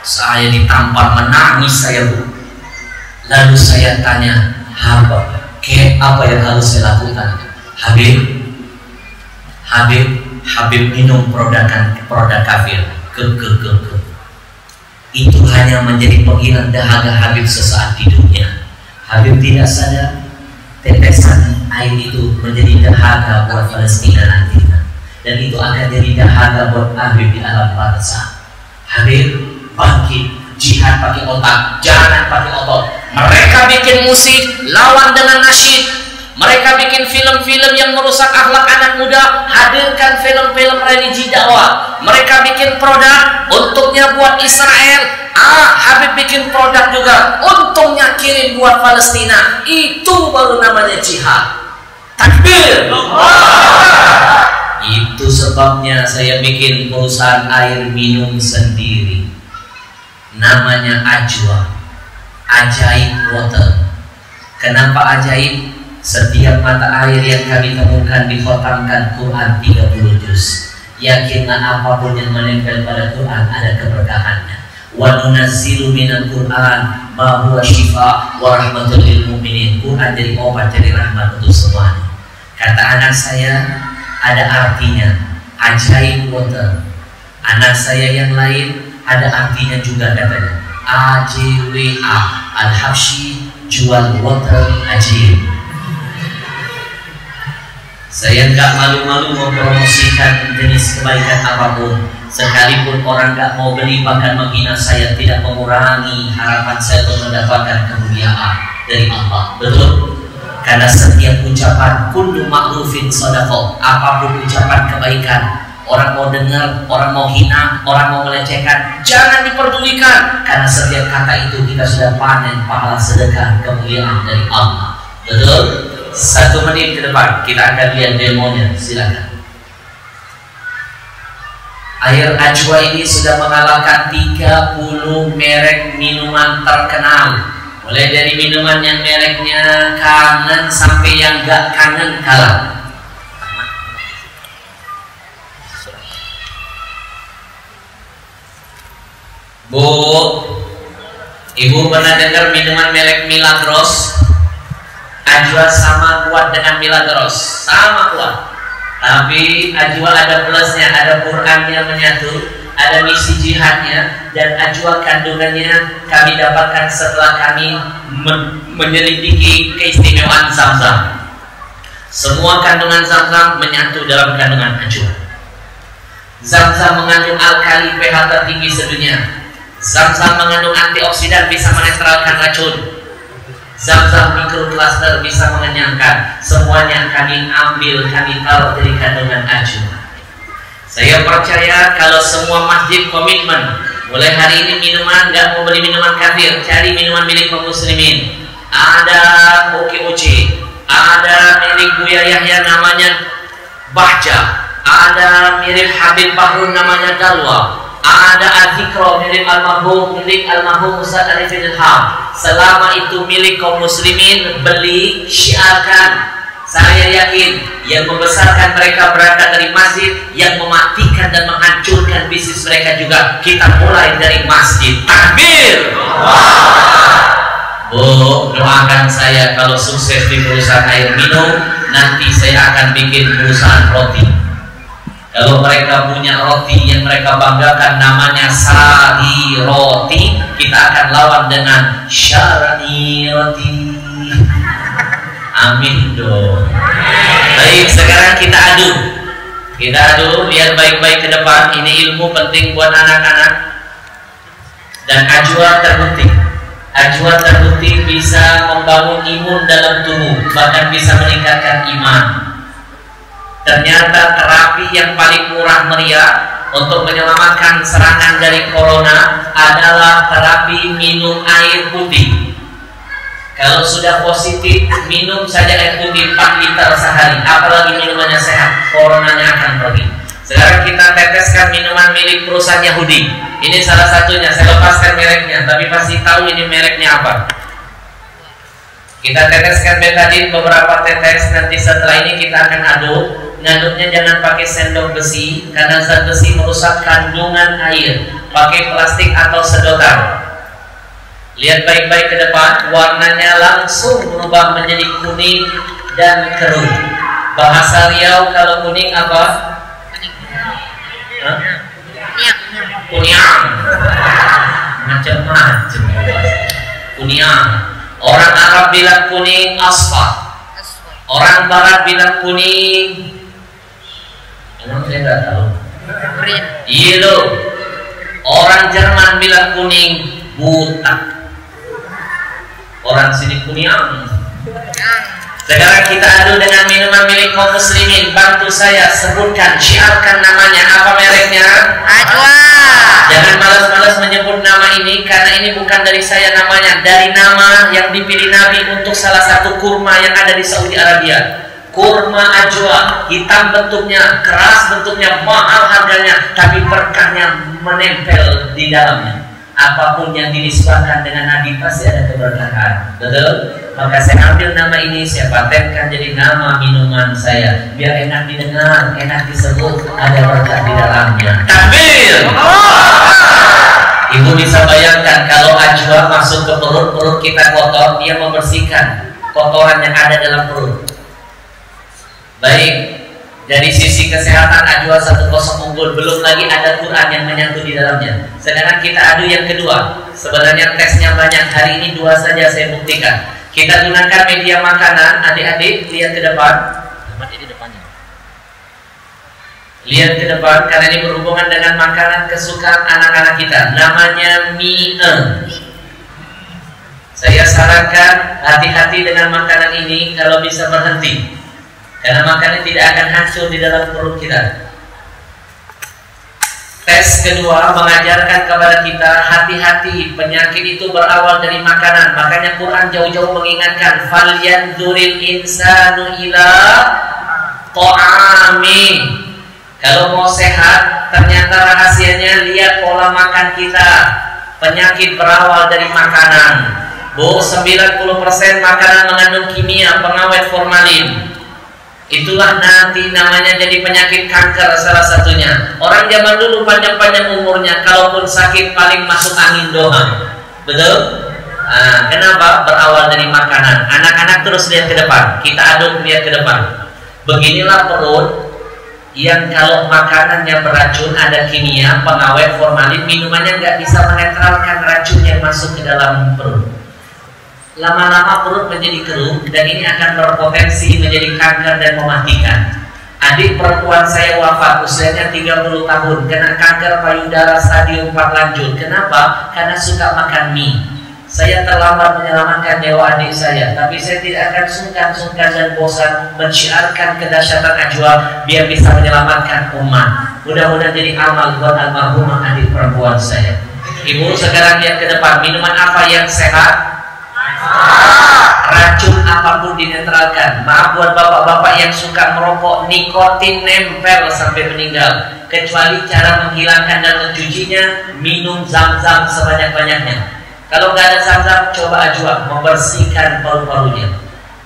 Saya ditampar, menangis saya, Bu. Lalu saya tanya, apa yang harus saya lakukan? Habib minum produk kafir. Itu hanya menjadi penghilang dahaga Habib sesaat di dunia. Habib tidak sadar tetesan air itu menjadi dahaga buat Palestina nantinya, dan itu akan jadi dahaga buat Habib di alam barzakh. Habib bangkit, jihad pakai otak, jangan pakai otot. Mereka bikin musik lawan dengan nasyid, mereka bikin film-film yang merusak akhlak anak muda, hadirkan film-film religi dakwah. Mereka bikin produk, untungnya buat Israel. Habib bikin produk juga, untungnya kirim buat Palestina. Itu baru namanya jihad. Takbir. Itu sebabnya saya bikin perusahaan air minum sendiri, namanya Ajwa, Ajaib Water. Kenapa ajaib? Setiap mata air yang kami temukan dikhotamkan Quran 30 juz. Yakinlah apapun yang menempel pada Quran ada keberkahannya. Wa nunazzilu minal Qur'an ma huwa shifa wa rahmatul lil mu'minin. Quran jadi obat, jadi rahmat untuk semuanya. Kata anak saya, ada artinya Ajaib Water. Anak saya yang lain ada artinya juga, katanya AJWA, Al-Habsyi, jual water Ajaib. Saya nggak malu-malu mempromosikan jenis kebaikan apapun. Sekalipun orang nggak mau beli bahkan menghina saya, tidak mengurangi harapan saya untuk mendapatkan kemuliaan dari Allah. Betul? Karena setiap ucapan kullu ma'rufin shadaqah, apapun ucapan kebaikan, orang mau dengar, orang mau hina, orang mau melecehkan, jangan diperdulikan. Karena setiap kata itu kita sudah panen pahala sedekah kemuliaan dari Allah. Betul? 1 menit ke depan kita akan lihat demonya. Silakan. Air ajwa ini sudah mengalahkan 30 merek minuman terkenal. Mulai dari minuman yang mereknya kangen sampai yang gak kangen kalah. Bu, ibu pernah dengar minuman merek Milagros? Ajwa sama kuat dengan Milagros, sama kuat. Tapi ajwa ada plusnya, ada Qurannya menyatu, ada misi jihadnya, dan ajwa kandungannya kami dapatkan setelah kami menyelidiki keistimewaan Zam-Zam. Semua kandungan Zam-Zam menyatu dalam kandungan ajwa. Zam-Zam mengandung alkali pH tertinggi sedunia. Zam-Zam mengandung antioksidan, bisa menetralkan racun. Zam-Zam mikrokluster, bisa mengenyangkan. Semuanya kami ambil, kami taruh dari kandungan ajwa. Saya percaya kalau semua masjid komitmen, mulai hari ini minuman, nggak mau beli minuman kafir, cari minuman milik kaum muslimin. Ada OKOC, ada milik Buya Yahya namanya Bahja, ada milik Habib Bahrun namanya Dalwa, ada Al-Zikro milik almarhum Ustaz Arifin Ilham. Selama itu milik kaum muslimin, beli, syiarkan. Saya yakin yang membesarkan mereka berangkat dari masjid, yang mematikan dan menghancurkan bisnis mereka juga kita mulai dari masjid. Takbir! Bu, doakan saya kalau sukses di perusahaan air minum, nanti saya akan bikin perusahaan roti. Kalau mereka punya roti yang mereka banggakan namanya Sari Roti, kita akan lawan dengan Syarani Roti. Amin dong. Baik, sekarang kita adu. Kita adu, lihat baik-baik ke depan. Ini ilmu penting buat anak-anak. Dan ajwa terbukti. Ajwa terbukti bisa membangun imun dalam tubuh, bahkan bisa meningkatkan iman. Ternyata terapi yang paling murah meriah untuk menyelamatkan serangan dari corona adalah terapi minum air putih. Kalau sudah positif, minum saja air putih 4 liter sehari. Apalagi minumannya sehat, coronanya akan pergi. Sekarang kita teteskan minuman milik perusahaan Yahudi. Ini salah satunya, saya lepaskan mereknya, tapi pasti tahu ini mereknya apa. Kita teteskan betadine beberapa tetes. Nanti setelah ini kita akan aduk. Ngaduknya jangan pakai sendok besi, karena zat besi merusak kandungan air. Pakai plastik atau sedotan. Lihat baik-baik ke depan, warnanya langsung berubah menjadi kuning dan keruh. Bahasa Riau kalau kuning apa? Kunyang. Macam-macam. Kunyang. Orang Arab bilang kuning asfar. Orang Barat bilang kuning. Emang saya nggak tahu. Yellow. Orang Jerman bilang kuning buta. Orang sini kunyang. Sekarang kita adu dengan minuman milik kaum muslimin. Bantu saya sebutkan, syiarkan namanya. Apa mereknya? Ajwa. Jangan malas-malas menyebut nama ini, karena ini bukan dari saya namanya, dari nama yang dipilih Nabi untuk salah satu kurma yang ada di Saudi Arabia. Kurma ajwa, hitam bentuknya, keras bentuknya, mahal harganya, tapi berkahnya menempel di dalamnya. Apapun yang dinisbahkan dengan Nabi pasti ada keberkahan. Betul? Maka saya ambil nama ini, saya patenkan jadi nama minuman saya, biar enak didengar, enak disebut, ada berkah di dalamnya. Takbir! Ibu bisa bayangkan kalau ajwa masuk ke perut, perut kita kotor, dia membersihkan kotoran yang ada dalam perut. Baik, dari sisi kesehatan ajwa 1-0 unggul. Belum lagi ada Quran yang menyatu di dalamnya. Sekarang kita adu yang kedua. Sebenarnya tesnya banyak, hari ini 2 saja saya buktikan. Kita gunakan media makanan. Adik-adik lihat ke depan. Lihat ke depan, karena ini berhubungan dengan makanan kesukaan anak-anak kita. Namanya mie. Saya sarankan hati-hati dengan makanan ini kalau bisa berhenti, karena makanan tidak akan hancur di dalam perut kita. Tes kedua mengajarkan kepada kita hati-hati, penyakit itu berawal dari makanan. Makanya Quran jauh-jauh mengingatkan, falyanzuril insanu ila ta'ami. Kalau mau sehat, ternyata rahasianya lihat pola makan kita. Penyakit berawal dari makanan. Bu, 90% makanan mengandung kimia, pengawet, formalin. Itulah nanti namanya jadi penyakit kanker salah satunya. Orang zaman dulu panjang-panjang umurnya, kalaupun sakit paling masuk angin doang. Betul? Nah, kenapa? Berawal dari makanan. Anak-anak terus lihat ke depan, kita aduk lihat ke depan. Beginilah perut yang kalau makanannya beracun, ada kimia, pengawet, formalin, minumannya nggak bisa menetralkan racun yang masuk ke dalam perut. Lama-lama perut menjadi keruh dan ini akan berpotensi menjadi kanker dan mematikan. Adik perempuan saya wafat usianya 30 tahun kena kanker payudara stadium 4 lanjut. Kenapa? Karena suka makan mie. Saya terlambat menyelamatkan nyawa adik saya, tapi saya tidak akan sungkan-sungkan dan bosan menciarkan kedahsyatan ajwa biar bisa menyelamatkan umat. Mudah-mudahan jadi amal buat almarhumah adik perempuan saya. Ibu sekarang lihat ke depan, minuman apa yang sehat? Racun apapun dinetralkan. Maaf buat bapak-bapak yang suka merokok, nikotin nempel sampai meninggal. Kecuali cara menghilangkan dan mencucinya, minum zam-zam sebanyak-banyaknya. Kalau nggak ada zam-zam, coba ajwa, membersihkan paru-parunya.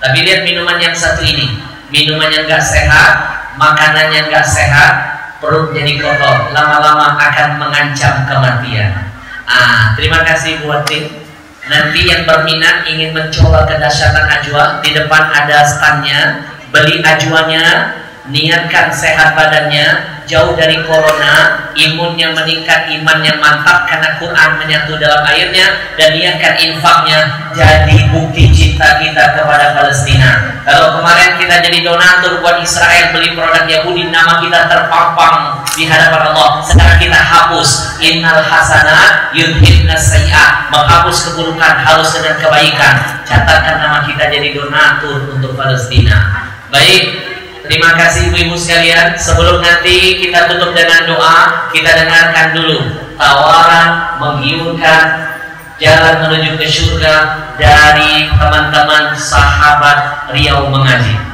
Tapi lihat minuman yang satu ini, minumannya nggak sehat, makanannya nggak sehat, perut jadi kotor, lama-lama akan mengancam kematian. Terima kasih buat tim. Nanti yang berminat ingin mencoba kedahsyatan ajwa, di depan ada standnya, beli ajwanya, niatkan sehat badannya, jauh dari corona, imunnya meningkat, imannya mantap karena Quran menyatu dalam airnya, dan niatkan infaknya jadi bukti cinta kita kepada Palestina. Kalau kemarin kita jadi donatur buat Israel, beli produk Yahudi, nama kita terpampang di hadapan Allah. Sekarang kita hapus, innal hasanat yudhibnas sayyi'at, menghapus keburukan, halus dengan kebaikan. Catatkan nama kita jadi donatur untuk Palestina. Baik, terima kasih ibu-ibu sekalian. Sebelum nanti kita tutup dengan doa, kita dengarkan dulu tawaran menggiurkan jalan menuju ke surga dari teman-teman sahabat Riau Mengaji.